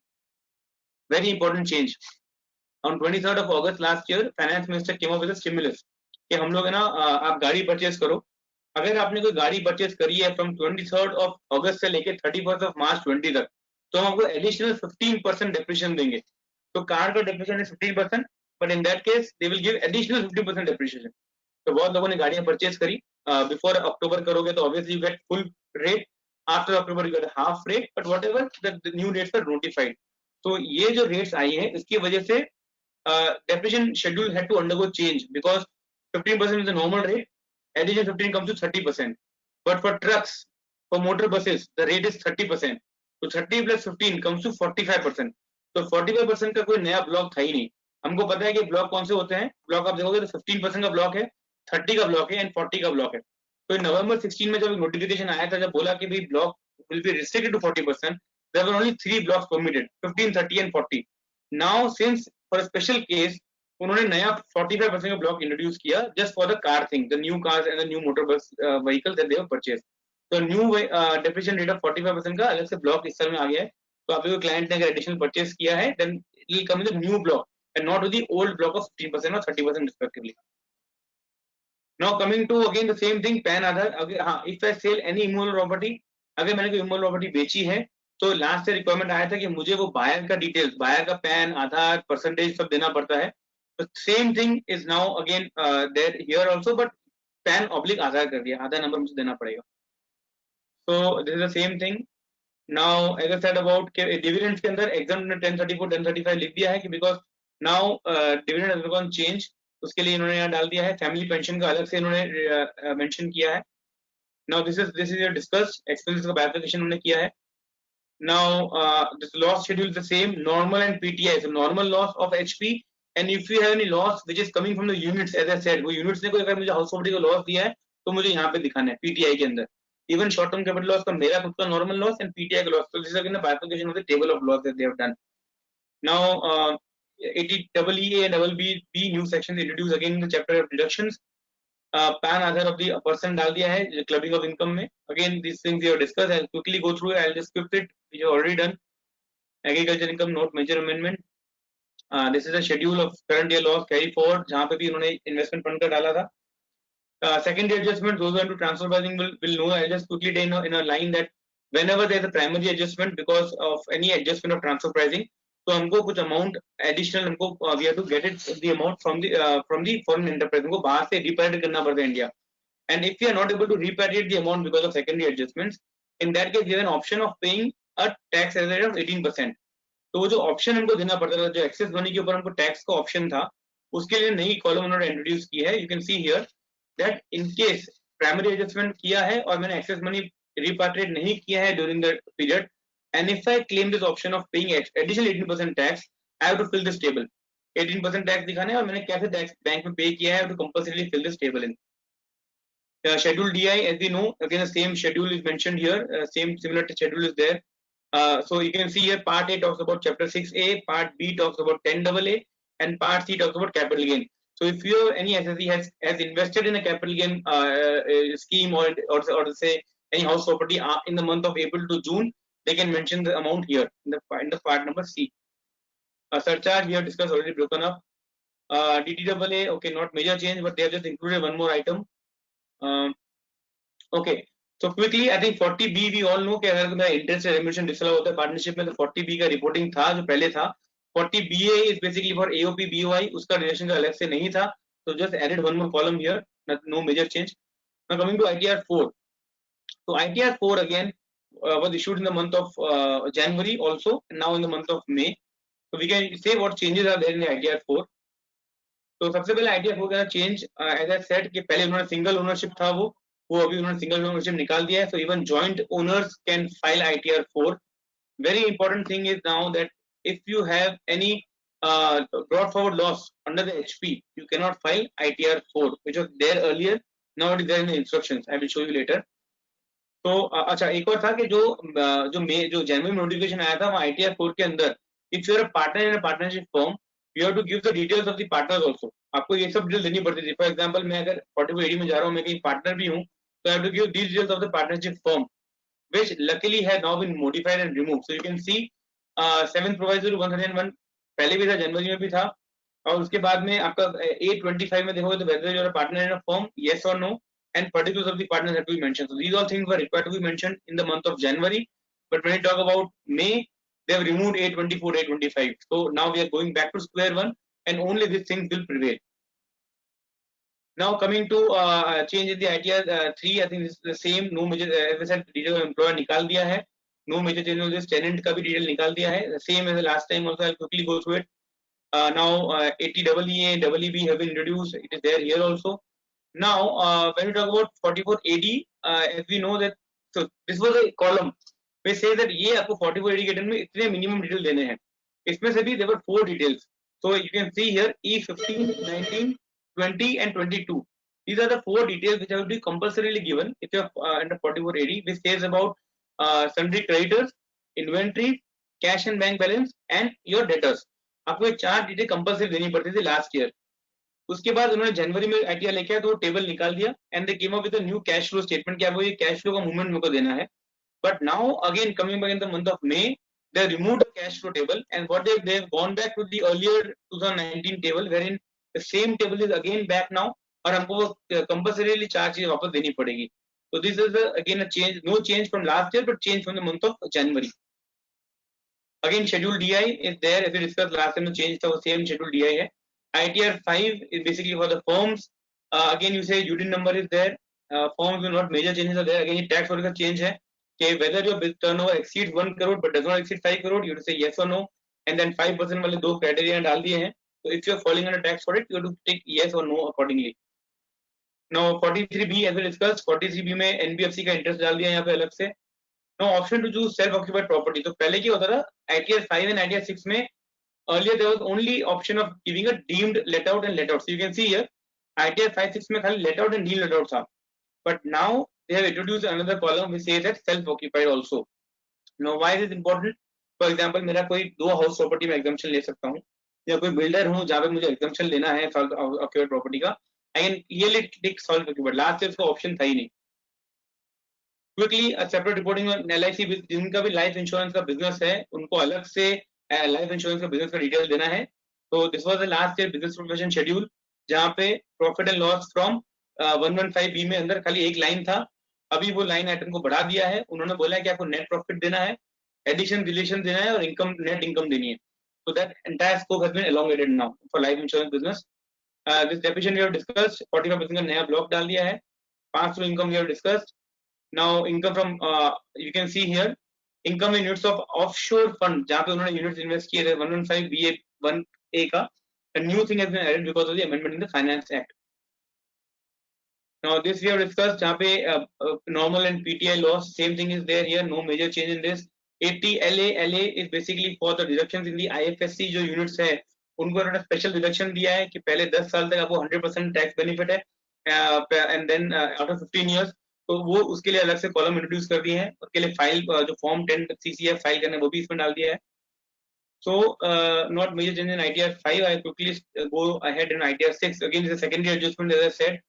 Very important change. On 23rd of August last year, Finance Minister came up with a stimulus कि हम लोग है ना आप गाड़ी purchase करो. अगर आपने कोई गाड़ी परचेज करी है from 23rd of August से लेके 31st of March 20 तक, तो हम आपको additional 15% depreciation देंगे. तो कार का depreciation is 15%, but in that case they will give additional 15% depreciation. तो बहुत लोगों ने गाड़ियां परचेज करी बिफोर अक्टूबर करोगे तो obviously you get full rate, after October you get half rate, but whatever the new rates are notified. तो ये जो रेट्स आई हैं इसकी वजह से depreciation schedule had to undergo change because 15% is the normal rate, additional 15 comes to 30%, but for trucks for motor buses the rate is 30%. तो 30 plus 15 comes to 45%. तो 45% का कोई नया ब्लॉक था ही नहीं. हमको पता है कि ब्लॉक कौन से होते हैं. ब्लॉक आप देखोगे तो 15% का ब्लॉक है, 30 का ब्लॉक है एंड 40 का ब्लॉक है. तो नवंबर 16 में जब नोटिफिकेशन आया था, जब बोला कि भाई block will be restricted to 40%, there were only 3 blocks permitted, 15, 30 and 40. Now since for a special case उन्होंने नया 45% का ब्लॉक इंट्रोड्यूस किया just for the car thing, the new cars and the new motor bus vehicle that they have purchase. तो new depreciation rate of 45% का अलग से block इस साल में आ गया है. तो आपके क्लाइंट ने अगर एडिशनल परचेज किया है then it will come in the new block and not with the old block of 15% और 30% respectively. Now coming to again the same thing PAN Aadhaar. हाँ, if I sell any immovable property, अगर मैंने कोई immovable property बेची है तो last से requirement आया था कि मुझे वो बायर का डिटेल्स, बायर का PAN आधार परसेंटेज सब देना पड़ता है. तो same thing is now again there here also, but PAN oblique Aadhaar कर दिया, आधार नंबर मुझे देना पड़ेगा. So this is the same thing. Now as I said about dividends के अंदर एग्जाम ने 1034 1035 लिख दिया है कि because now dividend undergone change, उसके लिए इन्होंने यहाँ डाल दिया है, फैमिली पेंशन का अलग से इन्होंने मेंशन किया है. Now this is discussed, expenses का बाइफिकेशन उन्होंने किया है. Now, this loss schedule is the same, normal and PTI. So normal loss of HP, and if you have any loss which is coming from the units, as I said, वो units ने कोई अगर मुझे house property का loss दिया है तो मुझे यहाँ पे दिखाना है PTI के अंदर. Even short term capital loss का मेरा खुद का normal loss and PTI का loss. So this is again the bifurcation of the table of loss that they have done. Now, 80EE and BB new sections introduced again in the chapter of deductions. PAN Aadhaar of the person डाल दिया है clubbing of income में. Again, these things we have discussed. I'll quickly go through it. I'll just skip it, which you already done. Agriculture income note major amendment. This is a schedule of current year loss carry forward, जहाँ पे भी उन्होंने investment fund का डाला था. Secondary adjustment, those who are into transfer pricing will know. I'll just quickly tell in a line that whenever there is a primary adjustment because of any adjustment of transfer pricing, तो हमको कुछ amount additional हमको we have to get it the amount from the foreign enterprise, हमको बाहर से repatriate करना पड़ता है India. And if we are not able to repatriate the amount because of secondary adjustments, in that case we have an option of paying a tax as rate of 18%. तो वो जो option हमको देना पड़ता था, जो एक्सेस मनी के ऊपर हमको टैक्स का ऑप्शन था, उसके लिए नई कॉलम उन्होंने इंट्रोड्यूस की है. You can see here that in case primary adjustment किया है और मैंने एक्सेस मनी रिपाट्रिएट नहीं किया है during the period, and if I claim this option of paying additional 18% tax, I have to fill this table. 18% tax दिखाना है और मैंने कैसे टैक्स बैंक में पे किया है, to compulsorily fill this table in. Schedule DI, as we know, again the same schedule is mentioned here, same similar schedule is there. So you can see here part A talks about chapter 6A, part B talks about 10AA, and part C talks about capital gain. So if you have any SSE has invested in a capital gain scheme or say any house property in the month of April to June, they can mention the amount here in the part number C. Surcharge we have discussed, already broken up. DTAA, okay, not major change, but they have just included one more item. Okay, so quickly I think 40B we all know कि अगर मेरा interest remuneration disallow होता है partnership में तो 40B का reporting था जो पहले था. 40BA is basically for AOP BOI, उसका रिलेशन का अलग से नहीं था, so just added one more column here, no major change. Now coming to ITR 4, so ITR 4 again was issued in the month of January also, and now in the month of May. So we can say what changes are there in the ITR 4. तो सबसे पहले ITR 4 का change as I said कि पहले उन्होंने single ownership था वो अभी उन्होंने सिंगल ओनरशिप निकाल दिया है. So even joint owners can file ITR 4. Very important thing is now that if you have any brought forward loss under the HP, you cannot file ITR 4, which was there earlier. Now it is there in the instructions. I will show you later. तो अच्छा एक और था कि जो जनवरी में notification आया था वहाँ ITR 4 के अंदर if you are a partner in a partnership firm, you have to give the details of the partners also. आपको ये सब डिटेल देनी पड़ती थी. फॉर एग्जांपल मैं अगर 4480 में जा रहा हूँ, मैं कहीं पार्टनर भी हूँ, तो I have to give these details of the partnership firm, which luckily has now been modified and removed. So you can see 7th proviso 101 पहले भी था, जनवरी में भी था, और उसके बाद में आपका 825 में देखोगे तो whether you are a partner in a firm, yes or no, and particulars of the partners have to be mentioned. So these all things were required to be mentioned in the month of January, but when we talk about May, they have removed 824, 825. So now we are going back to square one, and only these things will prevail. Now coming to change in the ITR 3, I think this is the same. No major, as I said, detail of employer निकाल दिया है. No major change on this. Tenant का भी detail निकाल दिया है. The same as the last time also. I'll quickly go through it. Now 80EE and EEB have been introduced. It is there here also. Now when we talk about 44AD, as we know that, so this was a column. We say that ये आपको 4480 के में इतने minimum detail देने हैं. इसमें से भी there were 4 details. So you can see here E15, 19, 20 and 22. These are the 4 details which have to be compulsorily given if you are under 4480, which says about sundry creditors, inventory, cash and bank balance and your debtors. आपको ये 4 detail compulsory देनी पड़ती थी last year. उसके बाद उन्होंने जनवरी में ITR लेके आया तो वो टेबल निकाल दिया and they came up with a new cash flow statement कि आपको ये कैश फ्लो का मूवमेंट मेरे को देना है. But now again coming back in the month of May, they removed the cash flow table, and what they have gone back to the earlier 2019 table, wherein the same table is again back now, और हमको compulsorily 4 चीजें वापस देनी पड़ेगी. So this is again a change, no change from last year, but change from the month of January. Again schedule DI is there, as we discussed last time. The change था वो same schedule DI है. ITR 5 is basically for the firms. Again you say UDIN number is there. Firms will not major changes are there. Again ये tax order का change है. Okay, whether your turnover exceeds 1 crore but does not exceed 5 crore, you have to say yes or no, and then 5% वाले 2 criteria डाल दिए हैं. So if you're falling under tax audit, you have to take yes or no accordingly. Now 43B as we discussed, 43B में NBFC का interest डाल दिया यहाँ पे अलग से. Now option to choose self occupied property. तो पहले क्या होता था, ITR 5 and ITR 6 में earlier there was only option of giving a deemed let out and let out. So you can see here ITR 5 6 में खाली let out and deemed let out था, but now they have introduced another column which says that self occupied also. Now why is it important? For example मेरा कोई 2 house property में exemption ले सकता हूँ, या कोई बिल्डर हूँ जहाँ पे मुझे एग्जम्पशन लेना है सेल्फ ऑक्यूपाइड प्रॉपर्टी का, I can clearly tick self occupied. Last year इसका ऑप्शन था ही नहीं. क्विकली सेपरेट रिपोर्टिंग LIC जिनका भी लाइफ इंश्योरेंस का बिजनेस है उनको अलग से लाइफ इंश्योरेंस का बिजनेस का डिटेल देना है. तो this was the last year business profession schedule, जहाँ पे profit and loss from 115B में अंदर खाली एक लाइन था. अभी वो लाइन आइटम को बढ़ा दिया है. उन्होंने बोला है कि आपको नेट प्रॉफिट देना है, एडिशन डिलीशन देना है और इनकम नेट इनकम देनी है. So that entire scope has been elongated now for life insurance business. This depreciation we have discussed, 45% का नया ब्लॉक डाल दिया है. Pass through income we have discussed. Now income from you can see here income in units of offshore fund, जहाँ पे उन्होंने units invest किए थे 115BA 1A का. A new thing has been added because of the amendment in the Finance Act. Now this we have discussed, जहाँ पे normal and PTI loss same thing is there here, no major change in this. 80 LA is basically for the deductions in the IFSC जो units है उनको उन्होंने special deduction दिया है कि पहले 10 साल तक आपको 100% tax benefit है and then after 15 years, तो वो उसके लिए अलग से कॉलम इंट्रोड्यूस कर दिए हैं. उसके लिए फाइल जो फॉर्म 10CC है फाइल करना वो भी इसमें डाल दिया है. So not major change in ITR 5. I quickly go ahead in ITR 6. Again this is a secondary adjustment as I said.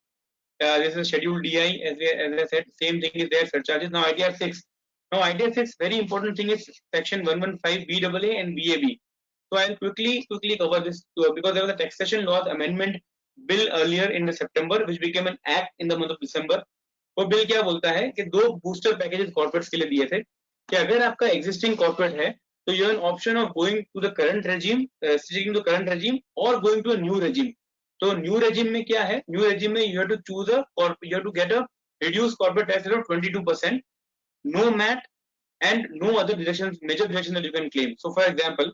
This is schedule DI as I said, same thing is there, surcharges. Now ITR 6. Now ITR 6 very important thing is section 115BAA and BAB. So I'll quickly cover this because there was a taxation laws amendment bill earlier in the September which became an act in the month of December. वो bill क्या बोलता है कि 2 booster packages corporates के लिए दिए थे कि अगर आपका एग्जिस्टिंग कॉर्पोरेट है तो you have an option of going to the current regime, sticking to current regime और going to a new regime. तो न्यू रेजिम में क्या है, न्यू रेजिम में you have to choose you have to get a reduce corporate tax rate of 22%, no MAT and no other deductions, major deduction that you can claim. So for example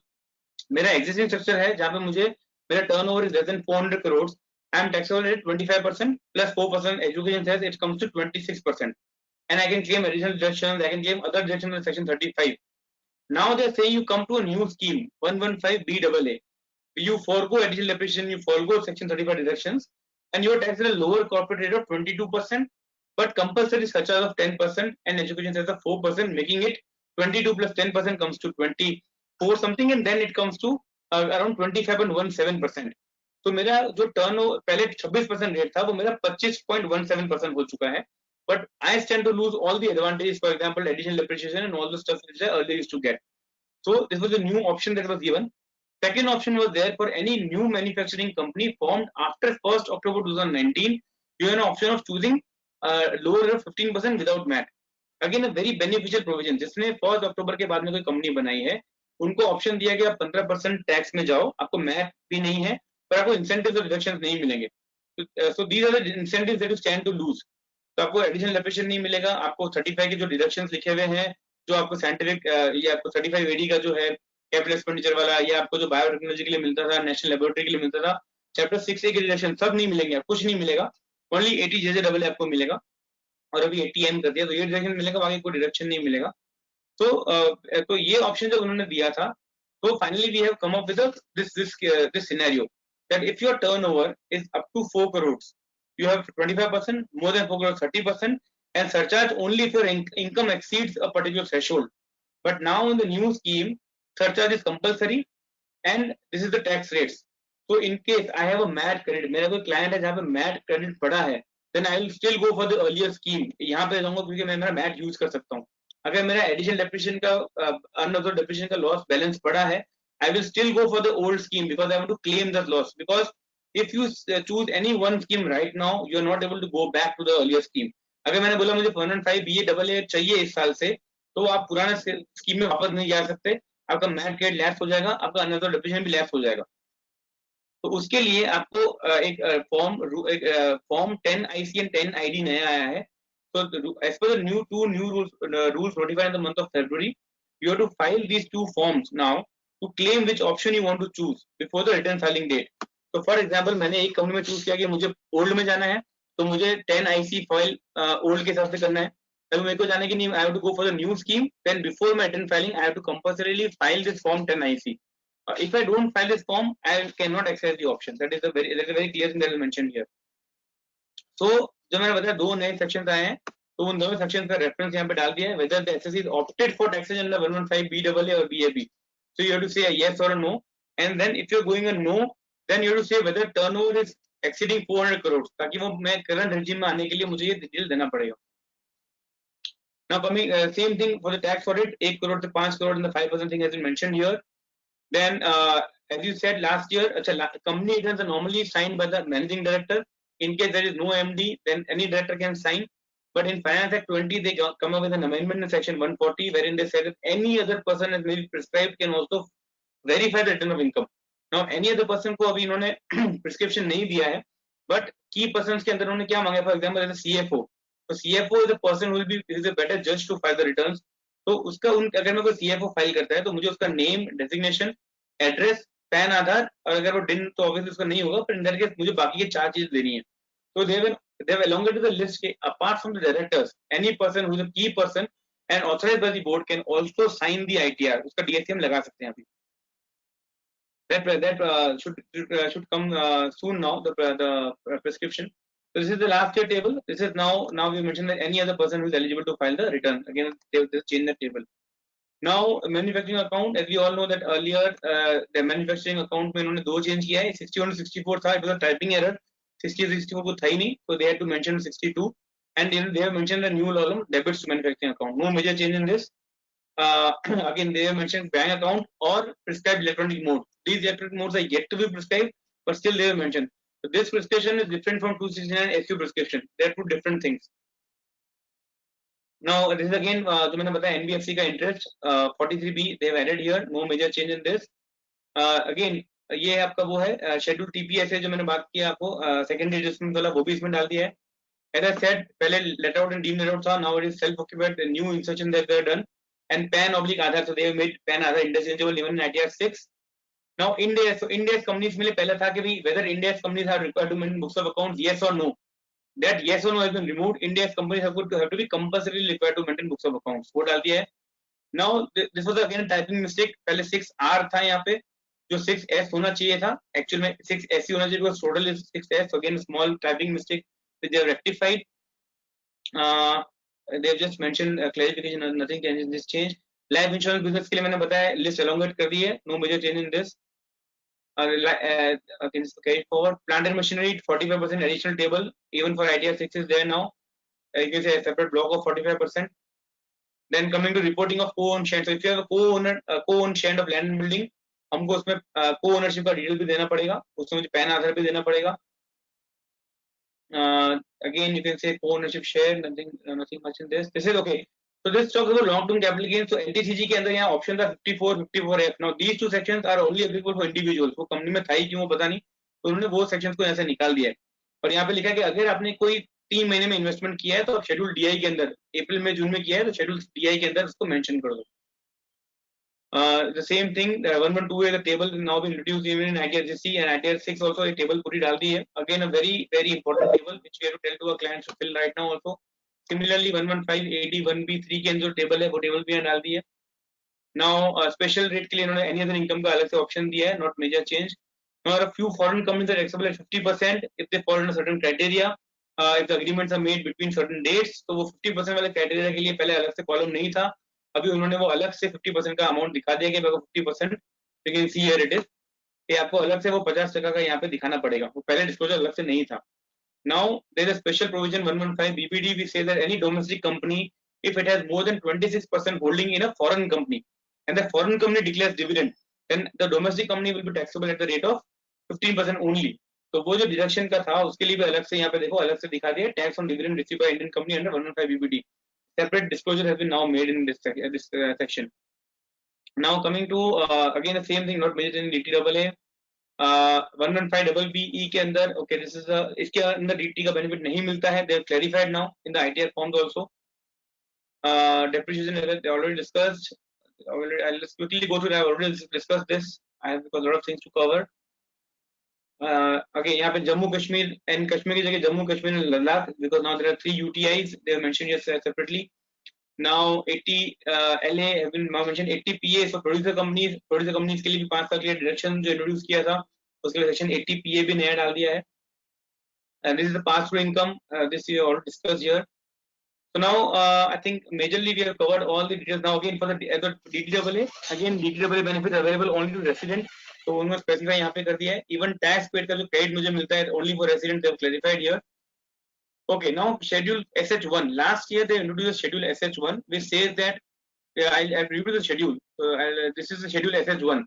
मेरा existing structure है जहाँ पे मुझे मेरा turnover is less than 400 crores, I am taxable at 25% plus 4% education says it comes to 26%, and I can claim additional deductions, I can claim other deductions in section 35. Now they say you come to a new scheme 115BAA, you forego additional depreciation, you forego section 35 deductions, and you are taxed at a lower corporate rate of 22%, but compulsory surcharge of 10% and education says of 4%, making it 22 plus 10% comes to 24 something, and then it comes to around 25.17%. तो मेरा जो turn पहले 26% rate था वो मेरा 25.17% हो चुका है. But I stand to lose all the advantages, for example additional depreciation and all the stuff which I earlier used to get. So this was a new option that was given. Second option was there for any new manufacturing company formed after 1st October 2019. You have an option of choosing lower of 15% without MAT. Again a very beneficial provision. जिसने 1st October के बाद में कोई company बनाई है उनको option दिया कि आप 15% टैक्स में जाओ, आपको मैट भी नहीं है पर आपको इंसेंटिव्स और डिडक्शंस नहीं मिलेंगे. So these are the incentives that you stand to lose. तो आपको एडिशनल डेप्रिसिएशन नहीं मिलेगा, आपको 35 के जो डिडक्शंस लिखे हुए हैं, जो आपको साइंटिफिक या आपको 35 AD का जो है कैपिटल एक्सपेंडिचर वाला, या आपको जो बायोटेक्नोलॉजी के लिए मिलता था, नेशनल लेबोरेटरी के लिए मिलता था, चैप्टर 6A के डिडक्शन सब नहीं मिलेंगे, आपको कुछ नहीं मिलेगा. ओनली 80 JJAA आपको मिलेगा और अभी 80M कर दिया तो ये डिडक्शन मिलेगा, बाकी कोई डिडक्शन नहीं मिलेगा. तो ये ऑप्शन जब उन्होंने दिया था तो finally we have come up with this scenario that if your turnover is up to 4 crores you have 25%, more than 4 crores 30%, and surcharge only if your income exceeds a particular threshold. But now in the new scheme surcharge is compulsory and this is the tax rates. So in case I have a MAT credit, मेरा कोई client है जहाँ पे MAT credit पड़ा है, then I will still go for the earlier scheme. यहाँ पे जाऊंगा क्योंकि मैं मेरा MAT यूज कर सकता हूँ. अगर मेरा एडिशनल डेप्रिसिएशन का अनअब्जॉर्ब्ड डेप्रिसिएशन का लॉस बैलेंस पड़ा है, I will still go for the old scheme because I want to claim that loss. Because if you choose any one scheme right now, you are not able to go back to the earlier scheme. अगर मैंने बोला मुझे 115BAA चाहिए इस साल से, तो आप पुराने स्कीम में वापस नहीं जा सकते, आपका मैट क्रेडिट लैप्स हो जाएगा, आपका अनअब्जॉर्ब्ड डेप्रिसिएशन भी लैप्स हो जाएगा. तो उसके लिए आपको एक फॉर्म 10 IC and 10 ID नया आया है. So as per the new rules notified in the month of February, you have to file these two forms now to claim which option you want to choose before the return filing date. तो for example मैंने एक company में choose किया कि मुझे old में जाना है, तो मुझे 10 IC फाइल ओल्ड के हिसाब से करना है. अगर मेरे को जाने की नहीं, I have to go for the new scheme, then before my return filing I have to compulsorily file this form 10 IC. If I don't file this form, I cannot access the option. That is a very clear thing that is mentioned here. So जो मैंने बताया दो नए section आए हैं, तो उन दोनों सेक्शन का रेफरेंस यहाँ पे डाल दिया है. Whether the SSC is opted for taxation under 115 BAA or BAB. So you have to say a yes or a no, and then if you're going a no, then you have to say whether turnover is exceeding 400 crores, ताकि वो मैं current regime में आने के लिए मुझे ये detail देना पड़ेगा. Now coming same thing for the tax audit, 1 crore to 5 crore, and the 5% thing has been mentioned here. Then as you said last year, company returns are normally signed by the managing director. In case there is no MD, then any director can sign. But in Finance Act 20, they come up with an amendment in section 140, wherein they said that any other person as may be prescribed can also verify the return of income. Now any other person को अभी इन्होंने prescription नहीं दिया है, but key persons के अंदर उन्होंने क्या मांगा? For example, as a CFO. So CFO is a person who will be is a better judge to file the returns. तो उसका अगर मैं कोई CFO फाइल करता है तो मुझे उसका नेम, डेजिग्नेशन, एड्रेस, पैन, आधार, और अगर वो डिन तो ऑब्वियसली उसका नहीं होगा, पर इन दैट केस मुझे बाकी के 4 चीज देनी है. तो they have elongated the list. Apart from the directors, any person who is a key person and authorized by the board can also sign the ITR. उसका DSCM लगा सकते हैं अभी. That should come soon now. The prescription. So this is the last year table. This is now we mentioned that any other person who is eligible to file the return. Again, they change the table. Now manufacturing account, as we all know that earlier the manufacturing account में उन्होंने दो change किया है. 61 to 64 था. It was a typing error. 60 64 को था ही नहीं, so they had to mention 62. And they have mentioned the new column debits to manufacturing account. No major change in this. Again, they have mentioned bank account or prescribed electronic mode. These electronic modes are yet to be prescribed, but still they have mentioned. So this prescription is different from 269 SU prescription. They are two different things. Now this is again जो मैंने बताया NBFC का interest 43B they have added here. No major change in this. Again ये आपका वो है schedule TPSA जो मैंने बात किया आपको secondary adjustment वाला वो भी इसमें डाल दिया है. As I said पहले let out and deemed let out था, now it is self occupied. The new insertion that they have done. And PAN oblique Aadhaar, so they have made PAN Aadhaar interchangeable even in ITR 6. Now Ind AS, so Ind AS companies में पहले था कि भी whether Ind AS companies are required to maintain books of accounts, yes or no. That yes or no has been removed. Ind AS companies have to be compulsorily required to maintain books of accounts. वो डाल दिया है. Now this was again a typing mistake. पहले 6R था यहाँ पे, जो 6S होना चाहिए था. Actually में 6S ही होना चाहिए because total is 6S. So again a small typing mistake which they have rectified. They have just mentioned clarification. Nothing changes in this change. Life insurance business के लिए मैंने बताया list elongate कर दी है. No major change in this. Again, carry forward. Plant and machinery 45% additional table. Even for ITR 6 is there now. You can say a separate block of 45%. Then coming to reporting of co-owned shares. So if you have a co-owned share of land and building, हमको उसमें co-ownership का detail भी देना पड़ेगा. उसमें मुझे PAN आधार भी देना पड़ेगा. Again, you can say co-ownership share. Nothing much in this. This is okay. So this talks about long-term capital gains. So LTCG के अंदर यहाँ options are 54, 54F. Now these two sections are only applicable for individuals. वो company में था ही क्यों वो पता नहीं. तो उन्होंने वो sections को यहाँ से निकाल दिया है. और यहाँ पे लिखा है कि अगर आपने कोई 3 महीने में इन्वेस्टमेंट किया है तो आप शेड्यूल DI के अंदर अप्रैल में जून में किया है तो शेड्यूल DI के अंदर उसको मेंशन कर दो. The same thing 112 is a table now been introduced even in ITR-GC and ITR-6 also a table पूरी डाल दी है. Again a very important table which we have to tell to our clients to fill right now also. Similarly 115 AD1B3 के अंदर जो table है वो table भी यहाँ डाल दी है. Now special rate के लिए इन्होंने any other income का अलग से ऑप्शन दिया है. Not major change. Now a few foreign companies are acceptable at 50% if they fall under certain criteria. If the agreements are made between certain dates, तो वो 50% वाले criteria के लिए पहले अलग से कॉलम नहीं था. अभी उन्होंने वो अलग से 50% का अमाउंट दिखा दिया कि अगर 50%, you can see here it is, कि आपको अलग से वो 50% का यहाँ पे दिखाना पड़ेगा. वो पहले डिस्क्लोजर अलग से नहीं था. Now there is a special provision 115 BPD which says that any domestic company, if it has more than 26% holding in a foreign company and the foreign company declares dividend, then the domestic company will be taxable at the rate of 15% only. तो वो जो deduction का था उसके लिए भी अलग से यहाँ पे देखो अलग से दिखा दिया tax on dividend received by Indian company under 115 BPD. Separate disclosure has been now made in this section. Now coming to again the same thing, not measured in DTAA. 115BBE के अंदर okay this is इसके अंदर DT का benefit नहीं मिलता है. They have clarified now in the ITR forms also. Depreciation they already discussed. I'll just quickly go through. I've already discussed this. I have a lot of things to cover. Okay, यहाँ पे Jammu Kashmir and Kashmir की जगह Jammu Kashmir and Ladakh, because now there are 3 UTIs. They are mentioned here separately. Now 80 LA have been now mentioned. 80 PA, so producer companies के लिए भी 5 साल के लिए direction जो introduce किया था, उसके लिए section 80 PA भी नया डाल दिया है. And this is the pass-through income. This we already discussed here. So now I think majorly we have covered all the details. Now again for the DTAA, again DTAA benefit available only to resident. तो उन्होंने specify यहाँ पे कर दिया है. Even tax paid का जो credit मुझे मिलता है only for resident, they have clarified here. Okay, now schedule SH1. Last year they introduced schedule SH1, which says that I'll review the schedule. This is the schedule SH1.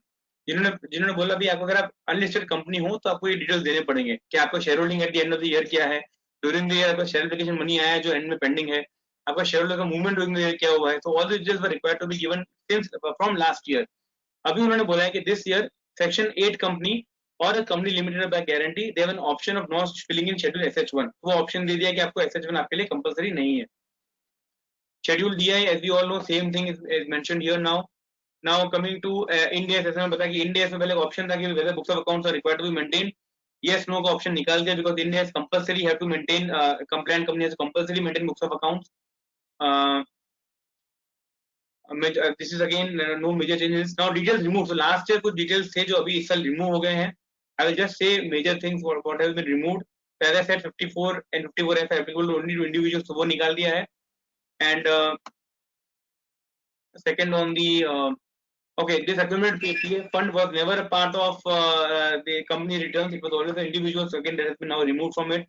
जिन्होंने बोला भी आपको अगर आप अनलिस्टेड कंपनी हो तो आपको ये डिटेल्स देने पड़ेंगे कि आपका share holding at the end of the year क्या है, ड्यूरिंग द ईयर आपका शेयर एप्लीकेशन मनी आया है जो एंड में पेंडिंग है, आपका शेयर होल्डर का मूवमेंट ड्यूरिंग द ईयर क्या हुआ है. So all the details were required to be given since from last year. अभी उन्होंने बोला है कि दिस ईयर सेक्शन 8 कंपनी और a company limited by guarantee they have an option of not filling in schedule SH1. वो option दे दिया कि आपको SH1 आपके लिए कंपलसरी नहीं है. Schedule DI, as we all know, same thing is mentioned here now. Now coming to Ind AS, ऐसा मैं बताया कि Ind AS में पहले ऑप्शन था कि whether books of accounts are required to be maintained. Yes, no का option निकाल दिया because Ind AS compulsory have to maintain, compliant company has to compulsory maintain books of accounts. This is again no major changes. Now details removed. So last year कुछ details थे जो अभी इस साल remove हो गए हैं. I will just say major things what has been removed. So as I said, 54 and 54F are applicable only to individuals, so वो निकाल दिया है. And second on the okay, this accumulated PF fund was never a part of the company returns. It was always the individuals. Again, that has been now removed from it.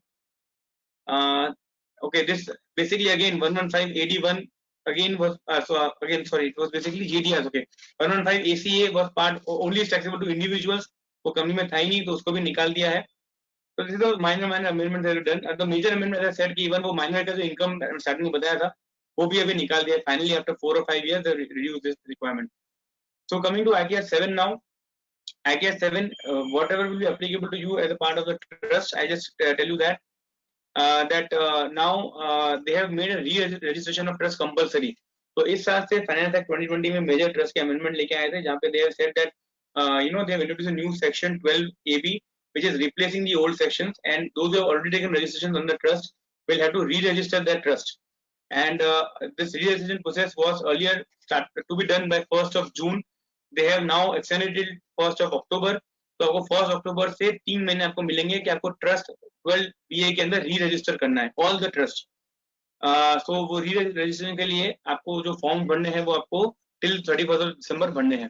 Okay, this basically again 115 AD1 again was again sorry, it was basically GDS. Okay, 115 ACA was part only taxable to individuals. वो company में था ही नहीं तो उसको भी निकाल दिया है. So this is the minor amendment that done. And the major amendment, as I said, कि even वो minor का जो income starting में बताया था वो भी अभी निकाल दिया. Finally, after 4 or 5 years, they reduce this requirement. So coming to ITS 7 now. ITS 7, whatever will be applicable to you as a part of the trust, I just tell you that now they have made a re-registration of trust compulsory. तो इस साल से Finance Act 2020 में major trust के amendment लेके आए थे जहाँ पे they have said that they have introduced a new section 12AB, which is replacing the old sections, and those who have already taken registrations on the trust will have to re-register their trust. And this re-registration process was earlier started to be done by 1st of June. They have now extended it 1st of October. तो आपको 1st October से 3 महीने आपको मिलेंगे कि आपको trust 12BA के अंदर री-रजिस्टर करना है, ऑल द ट्रस्ट. सो वो री-रजिस्ट्रेशन के लिए आपको जो फॉर्म भरने हैं वो आपको टिल 31 दिसंबर भरने हैं.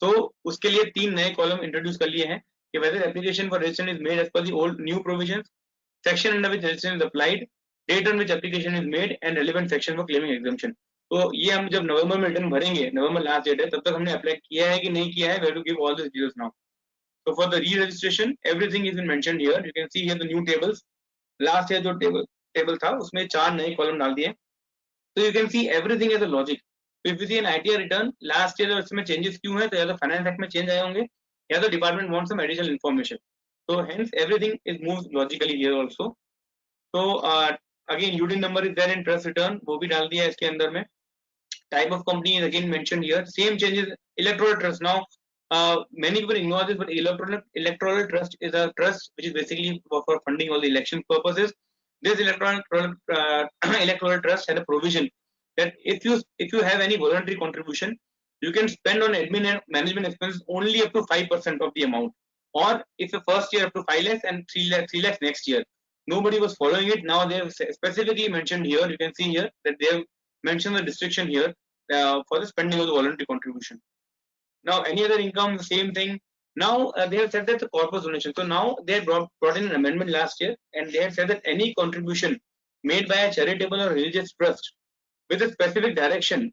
तो उसके लिए 3 नए कॉलम इंट्रोड्यूस कर लिए हैं कि whether application for registration is made as per the old new provisions, section under which registration is applied, date on which application is made, and relevant section for claiming exemption. तो ये हम जब नवंबर में return भरेंगे, नवंबर last date है, तब तक हमने अप्लाई किया है कि नहीं किया है, we have to give all these details now. So for the re-registration, everything is been mentioned here. You can see here the new tables. Last year जो table था उसमें 4 नए कॉलम डाल दिए. So you can see everything as a logic. So if you see an ITR return, last year इसमें changes क्यों है, तो या तो Finance Act में change आए होंगे या तो department wants some additional information. So hence everything is moved logically here also. So again UDIN number is there in trust return, वो भी डाल दिया है इसके अंदर में. Type of company is again mentioned here. Same changes. Electoral trust now. Many people ignore this, but electoral trust is a trust which is basically for funding all the election purposes. This electoral trust has a provision that if you have any voluntary contribution, you can spend on admin and management expenses only up to 5% of the amount, or if the first year up to 5 lakhs and 3 lakhs next year. Nobody was following it. Now they have specifically mentioned here. You can see here that they have mentioned the restriction here for the spending of the voluntary contribution. Now any other income, the same thing. Now they have said that the corpus donation. So now they have brought in an amendment last year, and they have said that any contribution made by a charitable or religious trust with a specific direction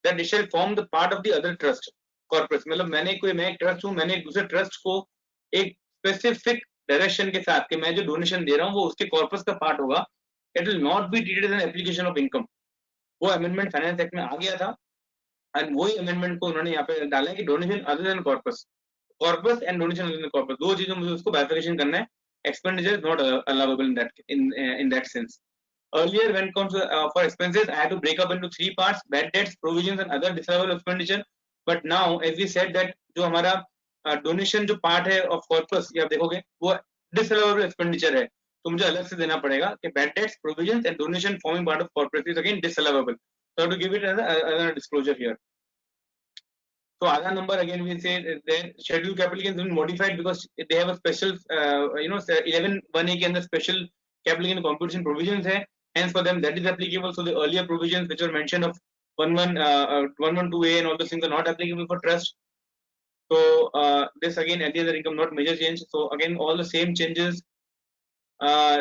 that it shall form the part of the other trust corpus. मतलब मैं एक trust हूँ, मैंने एक दूसरे trust को एक specific direction के साथ कि मैं जो डोनेशन दे रहा हूँ वो उसके कॉर्पस का पार्ट होगा. It will not be treated as an application of income. वो अमेंडमेंट फाइनेंस एक्ट में आ गया था, एंड वही अमेंडमेंट को उन्होंने यहाँ पे डाला है कि donation other than corpus and donation other than corpus, दो चीजों में उसको बाइफिकेशन करना है. Expenditure is not allowable in that sense. Earlier, when it comes to, for expenses, I had to break up into 3 parts: bad debts, provisions, and other disallowable expenditure. But now as we said that जो हमारा donation जो part है of corpus, ये आप देखोगे वो डिसअलाउएबल expenditure है, तो मुझे अलग से देना पड़ेगा कि bad debts, provisions and donation forming part of corporate is again disallowable, so I have to give it as a disclosure here. So Aadhaar number again we say then scheduled capital gains been modified because they have a special 11(1)(a) के अंदर special capital gain computation provisions है, hence for them that is applicable. So the earlier provisions which were mentioned of 112(a) and all those things are not applicable for trust. So this again any other income not major change. So again all the same changes.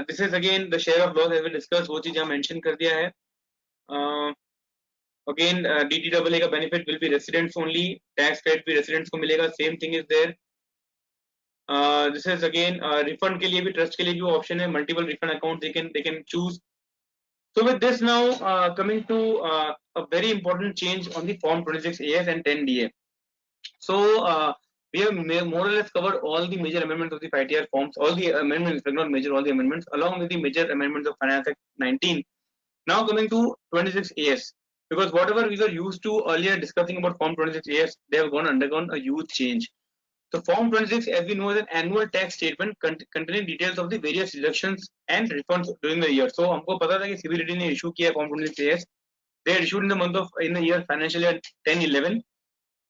This is again the share of loss as we discussed, वो चीज यहाँ mention कर दिया है. Again DTAA का benefit will be residents only, tax credit भी residents को मिलेगा, same thing is there. This is again refund के लिए भी trust के लिए भी option है, multiple refund accounts they can choose. So with this now coming to a very important change on the form 26AS and 10DA. So we have more or less covered all the major amendments of the FITR forms, all the amendments, not major, all the amendments along with the major amendments of Finance Act 19. Now coming to 26AS, because whatever we were used to earlier discussing about form 26AS, they have undergone a huge change. So form 26, as we know, is an annual tax statement containing details of the various deductions and refunds during the year. So हमको पता था कि CBDT ने issue किया form 26AS. They had issued in the year financial year 10-11.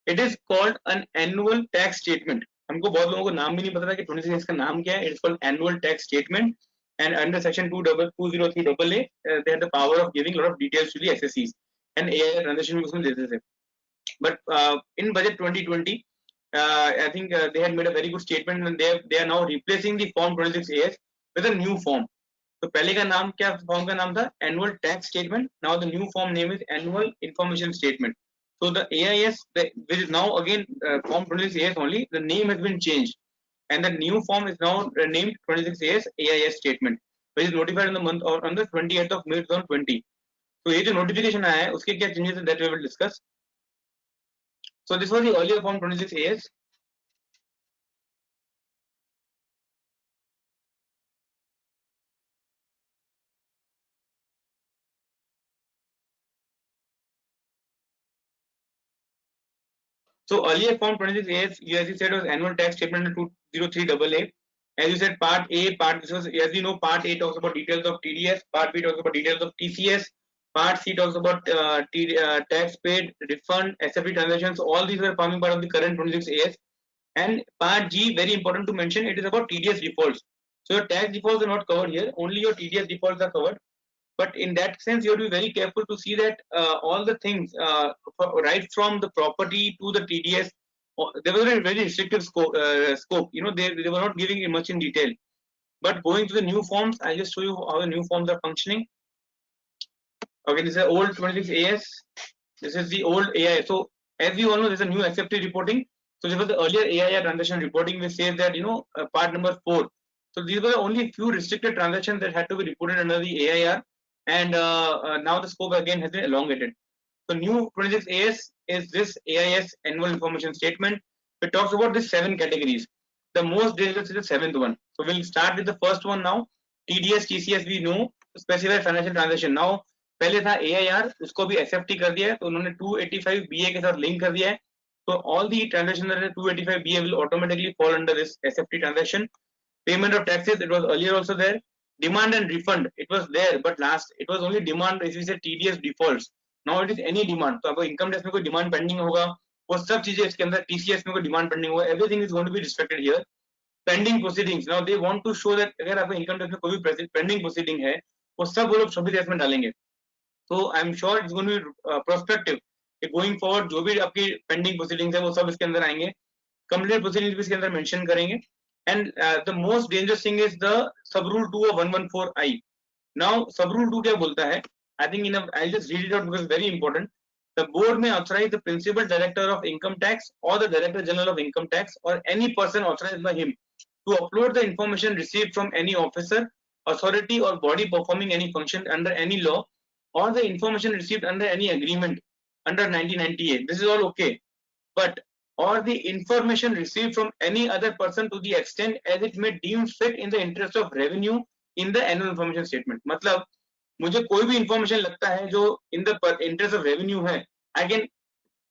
It is called an annual tax statement. हमको बहुत लोगों को नाम भी नहीं पता था कि 26AS का नाम क्या है. It is called annual tax statement. And under section 203AA, they had the power of giving a lot of details to the SSCs and AIR transaction भी उसमें देते थे. But in budget 2020, I think they had made a very good statement, and they are now replacing the form 26AS with a new form. तो पहले का नाम क्या form का नाम था? Annual tax statement. Now the new form name is annual information statement. So the AIS, which is now again form 26AS only, the name has been changed. And the new form is now named 26AS AIS statement, which is notified in the month or on the 28th of May 2020. So ये जो notification आया है उसके क्या changes हैं that we will discuss. So this was the earlier form 26AS. So earlier form 26AS, as you said, was annual tax statement 203AA. As you said, part A, this was, as you know, part A talks about details of TDS, part B talks about details of TCS, part C talks about tax paid, refund, SFT transactions. All these were forming part of the current 26AS. And part G, very important to mention, it is about TDS defaults. So your tax defaults are not covered here, only your TDS defaults are covered. But in that sense, you have to be very careful to see that all the things, right from the property to the TDS, there was a very restrictive scope. You know, they were not giving it much in detail. But going to the new forms, I'll just show you how the new forms are functioning. Okay, this is the old 26AS. This is the old AI. So as you all know, there's a new SFT reporting. So there was the earlier AIR transaction reporting, which says that, you know, part number 4. So these were only few restricted transactions that had to be reported under the AIR. And now the scope again has been elongated. So new 26AS is this AIS annual information statement. It talks about these 7 categories. The most dangerous is the 7th one. So we'll start with the first one now. TDS, TCS we know, specified financial transaction. Now पहले था AIR, उसको भी SFT कर दिया है, तो उन्होंने 285BA के साथ लिंक कर दिया है. So all the transactions under 285BA will automatically fall under this SFT transaction. Payment of taxes, it was earlier also there. Demand and refund, it was there, but last it was only demand. If we say TDS defaults, now it is any demand. तो आपको income tax में कोई demand pending होगा, वो सब चीजें इसके अंदर TCS में कोई demand pending होगा, everything is going to be restricted here. Pending proceedings, now they want to show that अगर आपको income tax में कोई भी pending proceeding है, वो सब वो लोग 26 में डालेंगे. So I'm sure it's going to be prospective. Going forward, जो भी आपकी pending proceedings है, वो सब इसके अंदर आएंगे. Complete proceedings भी इसके अंदर mention करेंगे. And the most dangerous thing is the sub rule 2 of 114I. Now sub rule 2 क्या बोलता है? I think I'll just read it out because it's very important. The board may authorize the principal director of income tax or the director general of income tax or any person authorized by him to upload the information received from any officer, authority or body performing any function under any law or the information received under any agreement under 1998. This is all okay. But or the information received from any other person to the extent as it may deem fit in the interest of revenue in the annual information statement. मतलब मुझे कोई भी information लगता है जो in the interest of revenue है, I can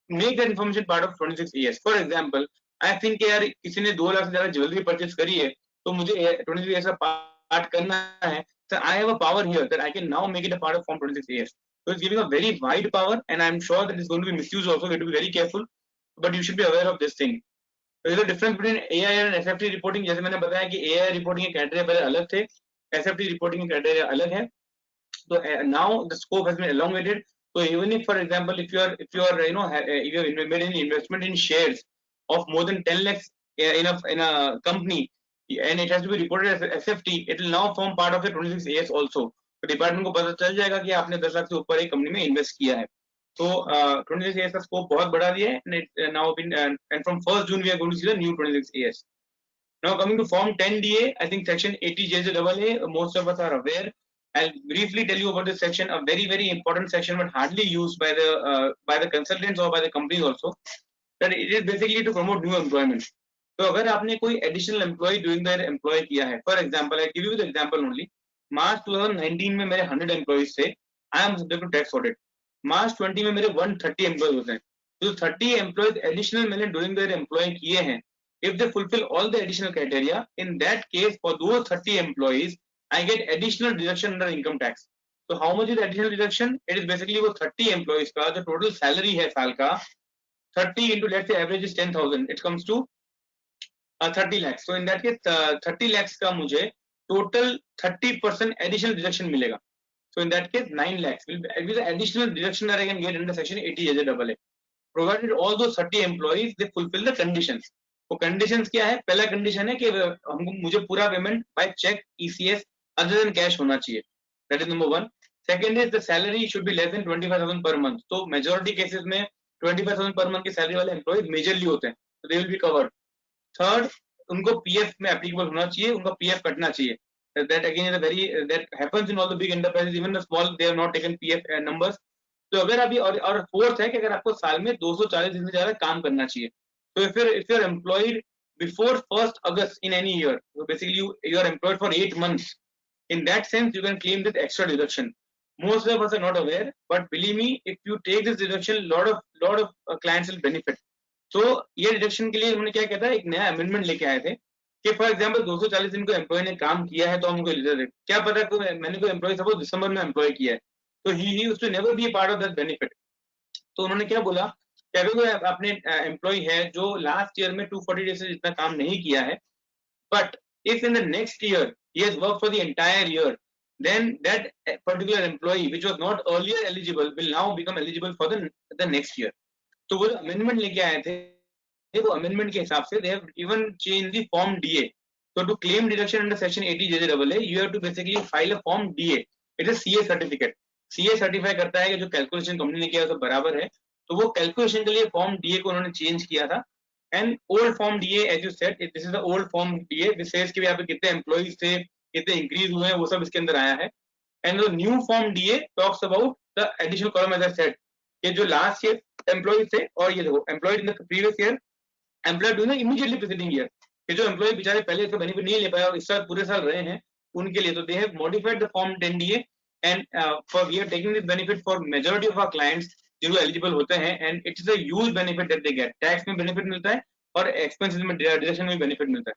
make that information part of 26AS. For example, I think कि यार किसी ने 2 लाख से ज्यादा ज्वेलरी परचेज करी है, तो मुझे 26AS का पार्ट करना है. So I have a power here that I can now make it a part of Form 26AS. So it's giving a very wide power, and I'm sure that it's going to be misused also. We have to be very careful, but you should be aware of this thing. There is a difference between AIR and SFT reporting. जैसे मैंने बताया कि AIR reporting के criteria पहले अलग थे, SFT reporting के criteria अलग है. So now the scope has been elongated. So even if, for example, if you are if you have made any investment in shares of more than 10 lakhs in a company, and it has to be reported as SFT, it will now form part of the 26AS also. तो department को पता चल जाएगा कि आपने 10 लाख से ऊपर एक कंपनी में इन्वेस्ट किया है. तो 26AS का स्कोप बहुत बढ़ा दिया है. Now and from 1st June we are going to see the new 26AS. Now coming to Form 10DA, I think section 80JJAA, most of us are aware. I'll briefly tell you about this section, a very, very important section, but hardly used by the consultants or by the companies also. That it is basically to promote new employment. तो अगर आपने कोई additional employee during their employ किया है, for example, I give you the example only. March 2019 में मेरे 100 employees थे. I am subject to tax audit. March 20 में मेरे 130 employees होते हैं. तो 30 employees additional मैंने during their employ किए हैं. If they fulfill all the additional criteria, in that case, for those 30 employees, I get additional deduction under income tax. So how much is the additional deduction? It is basically वो 30 employees का जो total salary है साल का, 30 into let's say average is 10,000, it comes to 30 lakhs. So in that case 30 lakhs का मुझे total 30% additional deduction मिलेगा. So in that case 9 lakhs will be the additional deduction that I can get under section 80JJAA. Provided all those 30 employees they fulfill the conditions. वो conditions क्या है? पहला condition है कि हमको मुझे पूरा payment by check, ECS other than cash होना चाहिए. That is number one. Second is the salary should be less than 25,000 per month. तो majority cases में 25,000 per month की salary वाले employees majorly होते हैं, so they will be covered. Third, उनको PF में applicable होना चाहिए, उनका PF कटना चाहिए. That again is a very that happens in all the big enterprises, even the small they have not taken PF numbers. तो अगर अभी और fourth है कि अगर आपको साल में 240 दिन से ज्यादा काम करना चाहिए. So if you're employed before 1st August in any year, so basically you are employed for 8 months. In that sense, you can claim this extra deduction. Most of us are not aware, but believe me, if you take this deduction, lot of clients will benefit. So ये deduction के लिए उन्होंने क्या कहता है, एक नया amendment लेके आए थे कि for example 240 दिन को एम्प्लॉय ने काम किया है तो हमको क्या पता को मैंने कोई एम्प्लॉय सपोज दिसंबर में एम्प्लॉय किया है तो he used to never be part of that benefit. तो उन्होंने क्या बोला कि अगर कोई अपने एम्प्लॉय है जो लास्ट ईयर में 240 डेज से जितना काम नहीं किया है, but if in the next year he has worked for the entire year, then that particular employee which was not earlier eligible will now become eligible for the next year. तो वो amendment लेके आए थे, वो amendment के हिसाब से they have even changed the form DA. So to claim deduction under section 80JJAA, you have to basically file a form DA. It is CA certificate. CA certify करता है कि जो कैलकुलेशन कंपनी ने किया है सब बराबर है, तो वो कैलकुलेशन के लिए फॉर्म DA को उन्होंने चेंज किया था. And old form DA, as you said, this is the old form DA which says कि यहाँ पे कितने employees थे, कितने increase हुए हैं, वो सब इसके अंदर आया है. And the new form DA talks about the additional column as I said, कि जो last year employees थे और ये देखो employed in the previous year, employed in the immediately preceding year, कि जो employee बेचारे पहले इसका benefit नहीं ले पाए और इस साल पूरे साल रहे हैं उनके लिए, तो they have modified the form 10DA and for we are taking this benefit for majority of our clients जिनको एलिजिबल होते हैं, and it is a huge benefit that they get. Tax में बेनिफिट मिलता है और एक्सपेंसेस में deduction में benefit मिलता है.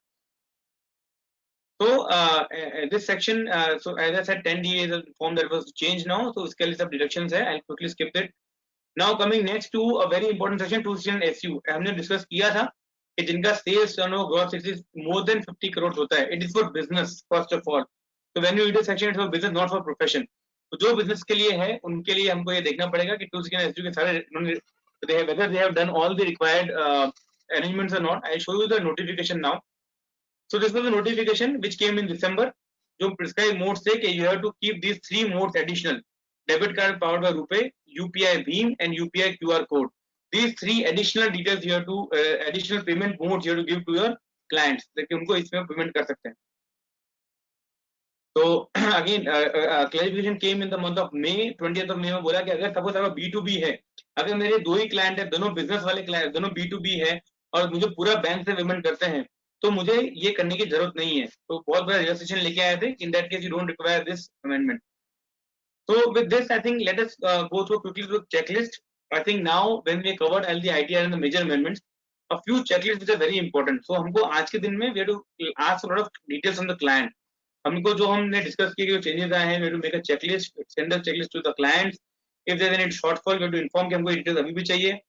So this section, so as I said, 10DA is a form that was changed now, so इसके लिए सब डिडक्शंस है. I'll quickly skip it. Now coming next to a very important section, 216 SU. हमने discuss किया था कि जिनका sales turnover gross is more than 50 crore होता है, it is for business first of all. तो when you read the section it's for business not for profession. तो जो बिजनेस के लिए है उनके लिए हमको ये देखना पड़ेगा कि 216 SU के सारे whether they have done all the required arrangements or not. I show you the notification now. So this was the notification which came in December, जो prescribed modes थे कि you have to keep these 3 modes additional: debit card powered by RuPay, UPI Bheem and UPI QR code. These 3 additional details you have to additional payment modes you have to give to your clients, ताकि उनको इसमें payment कर सकते हैं. तो again clarification came in the month of May, 20th of May में बोला कि अगर सपोज अगर B2B है, अगर मेरे 2 ही क्लाइंट है, दोनों बिजनेस वाले क्लाइंट, दोनों B2B है और मुझे पूरा बैंक से पेमेंट करते हैं, तो मुझे ये करने की जरूरत नहीं है. तो बहुत बड़ा रिलैक्सेशन लेके आए थे. इन that case you don't require this amendment. So with this I think let us go through quickly through checklist. I think now when we covered all the ITR and the major amendments, a few checklists which are very important. So हमको आज के दिन में we have to ask a lot of details on the client. हमको जो हमने discuss किए जो changes आए हैं, we have to make a checklist, send the checklist to the clients. If there is any shortfall, we have to inform कि हमको details अभी भी चाहिए.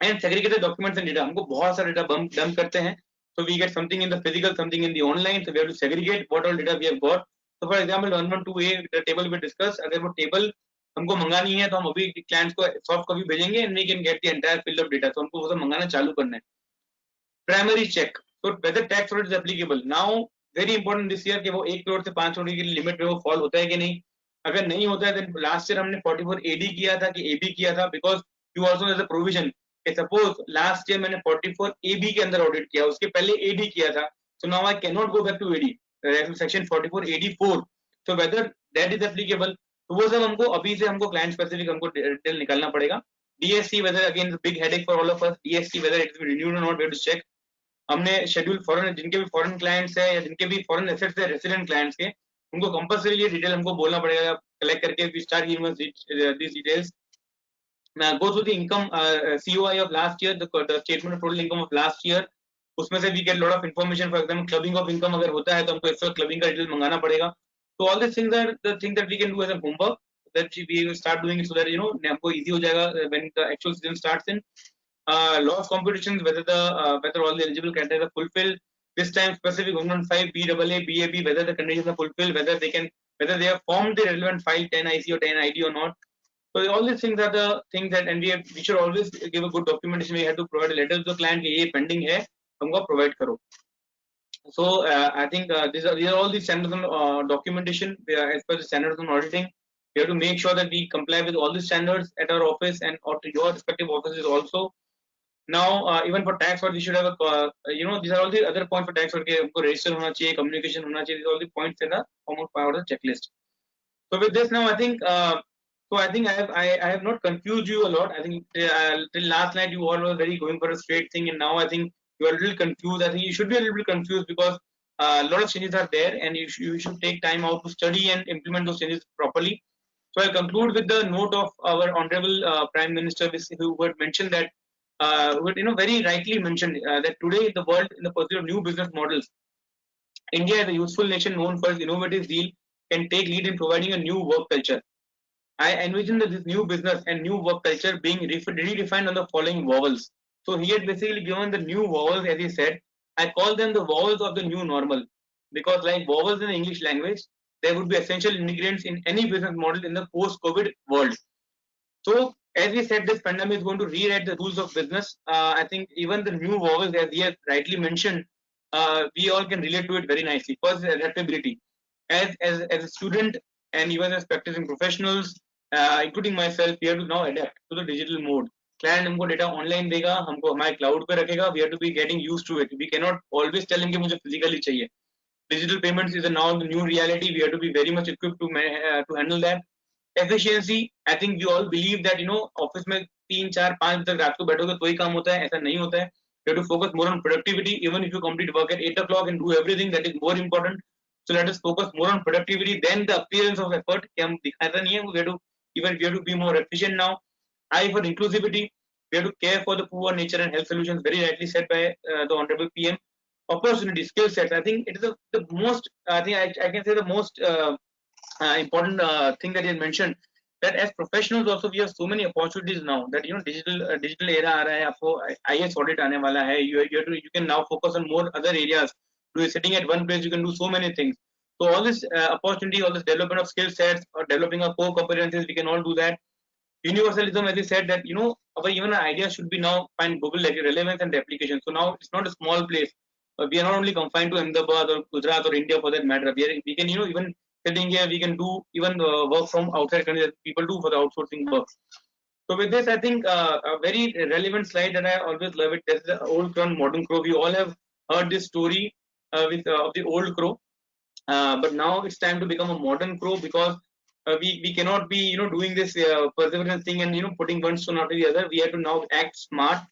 And segregated documents and data. हमको बहुत सारा data dump करते हैं. So we get something in the physical, something in the online. So we have to segregate what all data we have got. So for example, 112A the table we discussed. अगर वो table हमको मंगानी है तो हम अभी clients को soft copy भेजेंगे and we can get the entire field of data. तो हमको वो सब मंगाना चालू करना है. Primary check. So whether tax audit is applicable. Now very important this year कि वो 1 करोड़ से 5 करोड़ की लिमिट में वो फॉल होता है कि नहीं. अगर नहीं होता है then last year हमने 44 AD किया था कि AB किया था because you also there's a provision. Suppose last year मैंने 44 AB के अंदर ऑडिट किया, उसके पहले AD किया था, so now I cannot go back to AD. Section 44 AD4. So whether that is applicable, तो वो सब हमको अभी से हमको client specific हमको डिटेल निकालना पड़ेगा. DSC whether again the big headache for all of us. DSC whether it is renewed or not, we have to check. हमने schedule foreign जिनके भी foreign clients है या जिनके भी foreign assets है resident clients के, उनको compulsory ये डिटेल हमको बोलना पड़ेगा collect करके we start giving us these details. Now go through the income COI of last year, the statement of total income of last year. उसमें से we get lot of information. For example, clubbing of income अगर होता है तो हमको extra clubbing का detail मंगाना पड़ेगा. So all these things are the things that we can do as a homework that we will start doing it so that हमको easy हो जाएगा when the actual season starts in. Loss competitions whether all the eligible criteria are fulfilled. This time specific 115 BAA BAB whether the conditions are fulfilled, whether they have formed the relevant file 10 IC or 10 ID or not. So all these things are the things that, and we should always give a good documentation. We have to provide a letter to the client कि ये pending है, हमको provide करो. So I think these are all the standards on documentation as per the standards on auditing. We have to make sure that we comply with all the standards at our office and or to your respective offices also. Now even for tax audit, we should have a these are all the other points for tax audit कि हमको register होना चाहिए, communication होना चाहिए. These are all the points in the form of part of the checklist. So with this now I think. So I think I have not confused you a lot. I think till last night you all were very going for a straight thing, and now I think you are a little confused. I think you should be a little bit confused because a lot of changes are there, and you should take time out to study and implement those changes properly. So I'll conclude with the note of our honorable Prime Minister, who had mentioned that, who had very rightly mentioned that today in the world, in the pursuit of new business models, India is a useful nation known for its innovative zeal, can take lead in providing a new work culture. I envision that this new business and new work culture being redefined on the following vowels. So he had basically given the new vowels, as he said. I call them the vowels of the new normal because, like vowels in the English language, there would be essential ingredients in any business model in the post-COVID world. So, as we said, this pandemic is going to rewrite the rules of business. I think even the new vowels, as he has rightly mentioned, we all can relate to it very nicely. First, adaptability. As a student and even as practicing professionals, including myself, we have to now adapt to the digital mode. Client हमको data online देगा, हमको हमारे cloud पे रखेगा. We have to be getting used to it. We cannot always tell him कि मुझे physically चाहिए. Digital payments is now the new reality. We have to be very much equipped to handle that. Efficiency. I think we all believe that office में 3, 4, 5 बजे तक रात को बैठोगे तो ही काम होता है. ऐसा नहीं होता है. We have to focus more on productivity. Even if you complete work at 8 o'clock and do everything, that is more important. So let us focus more on productivity than the appearance of effort. कि हम दिखाता नहीं है. We have to be more efficient now. I for inclusivity. We have to care for the poor, nature and health solutions. Very rightly said by the honorable PM. Opportunity, skill sets. I think it is the most. I think I can say the most important thing that he had mentioned. That as professionals also we have so many opportunities now. That digital era आ रहा है. आपको IAS audit आने वाला है. You can now focus on more other areas. Sitting at one place, you can do so many things. So all this opportunity, all this development of skill sets or developing our core competencies, we can all do that. Universalism, as you said, that even our ideas should be now find Google like relevance and application. So now it's not a small place. We are not only confined to Ahmedabad or Gujarat or India for that matter. We can even sitting here, we can do even work from outside countries that people do for the outsourcing work. So with this, I think a very relevant slide that I always love it. That's the old crow and modern crow. We all have heard this story of the old crow. But now it's time to become a modern crow because we cannot be doing this perseverance thing and putting one stone after the other. We have to now act smart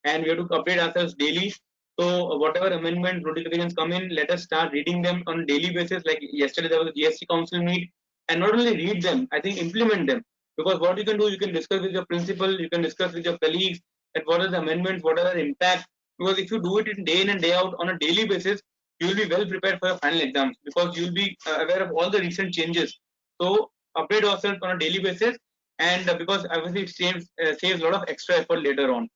and we have to update ourselves daily. So whatever amendment notifications come in, let us start reading them on a daily basis. Like yesterday there was a GST council meet, and not only read them, I think implement them. Because what you can do, you can discuss with your principal, you can discuss with your colleagues that what are the amendments, what are the impact. Because if you do it in and day out on a daily basis, you will be well prepared for your final exams, because you will be aware of all the recent changes. So update yourself on a daily basis, and because obviously it saves a lot of extra effort later on.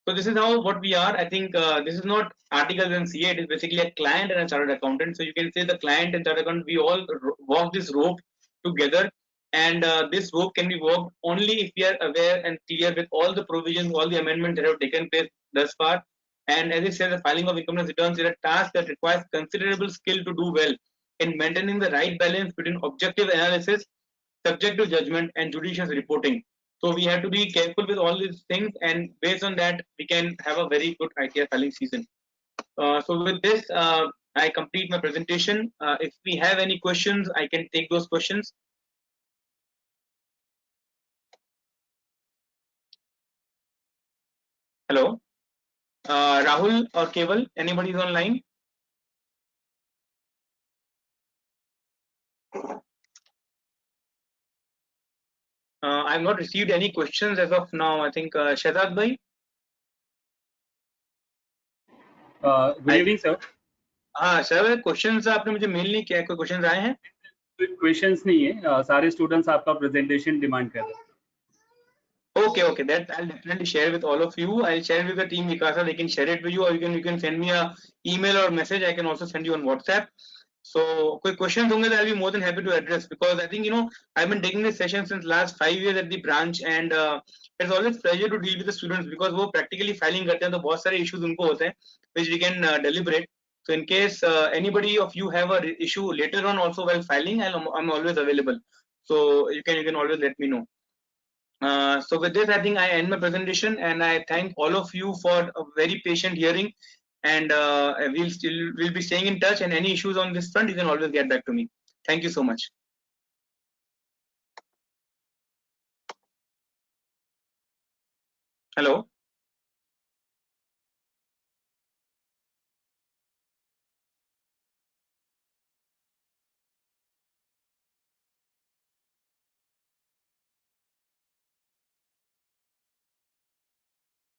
So this is how what we are. I think this is not articles and CA. It is basically a client and a chartered accountant. So you can say the client and chartered accountant, we all walk this rope together, and this rope can be walked only if we are aware and clear with all the provisions, all the amendments that have taken place thus far. And as I said, the filing of income tax returns is a task that requires considerable skill to do well in maintaining the right balance between objective analysis, subjective judgment, and judicious reporting. So we have to be careful with all these things, and based on that, we can have a very good ITR filing season. So with this, I complete my presentation. If we have any questions, I can take those questions. Hello, Rahul or Keval, anybody is online? I have not received any questions as of now. I think Shahzad bhai. Good evening, sir. हाँ sir, questions आपने मुझे mail नहीं किया, कोई questions आए हैं? Questions नहीं है, सारे स्टूडेंट्स आपका प्रेजेंटेशन डिमांड कर रहे हैं. Okay, that I'll definitely share with all of you. I'll share with the team Mikasa. They can share it with you, or you can send me a email or message. I can also send you on WhatsApp. So, quick questions होंगे, I'll be more than happy to address, because I think I've been taking this session since last 5 years at the branch, and it's always pleasure to deal with the students, because वो practically filing करते हैं तो बहुत सारे issues उनको होते हैं which we can deliberate. So in case anybody of you have a issue later on also while filing, I'm always available. So you can always let me know. So with this, I think I end my presentation, and I thank all of you for a very patient hearing, and we'll be staying in touch, and any issues on this front, you can always get back to me. Thank you so much. Hello.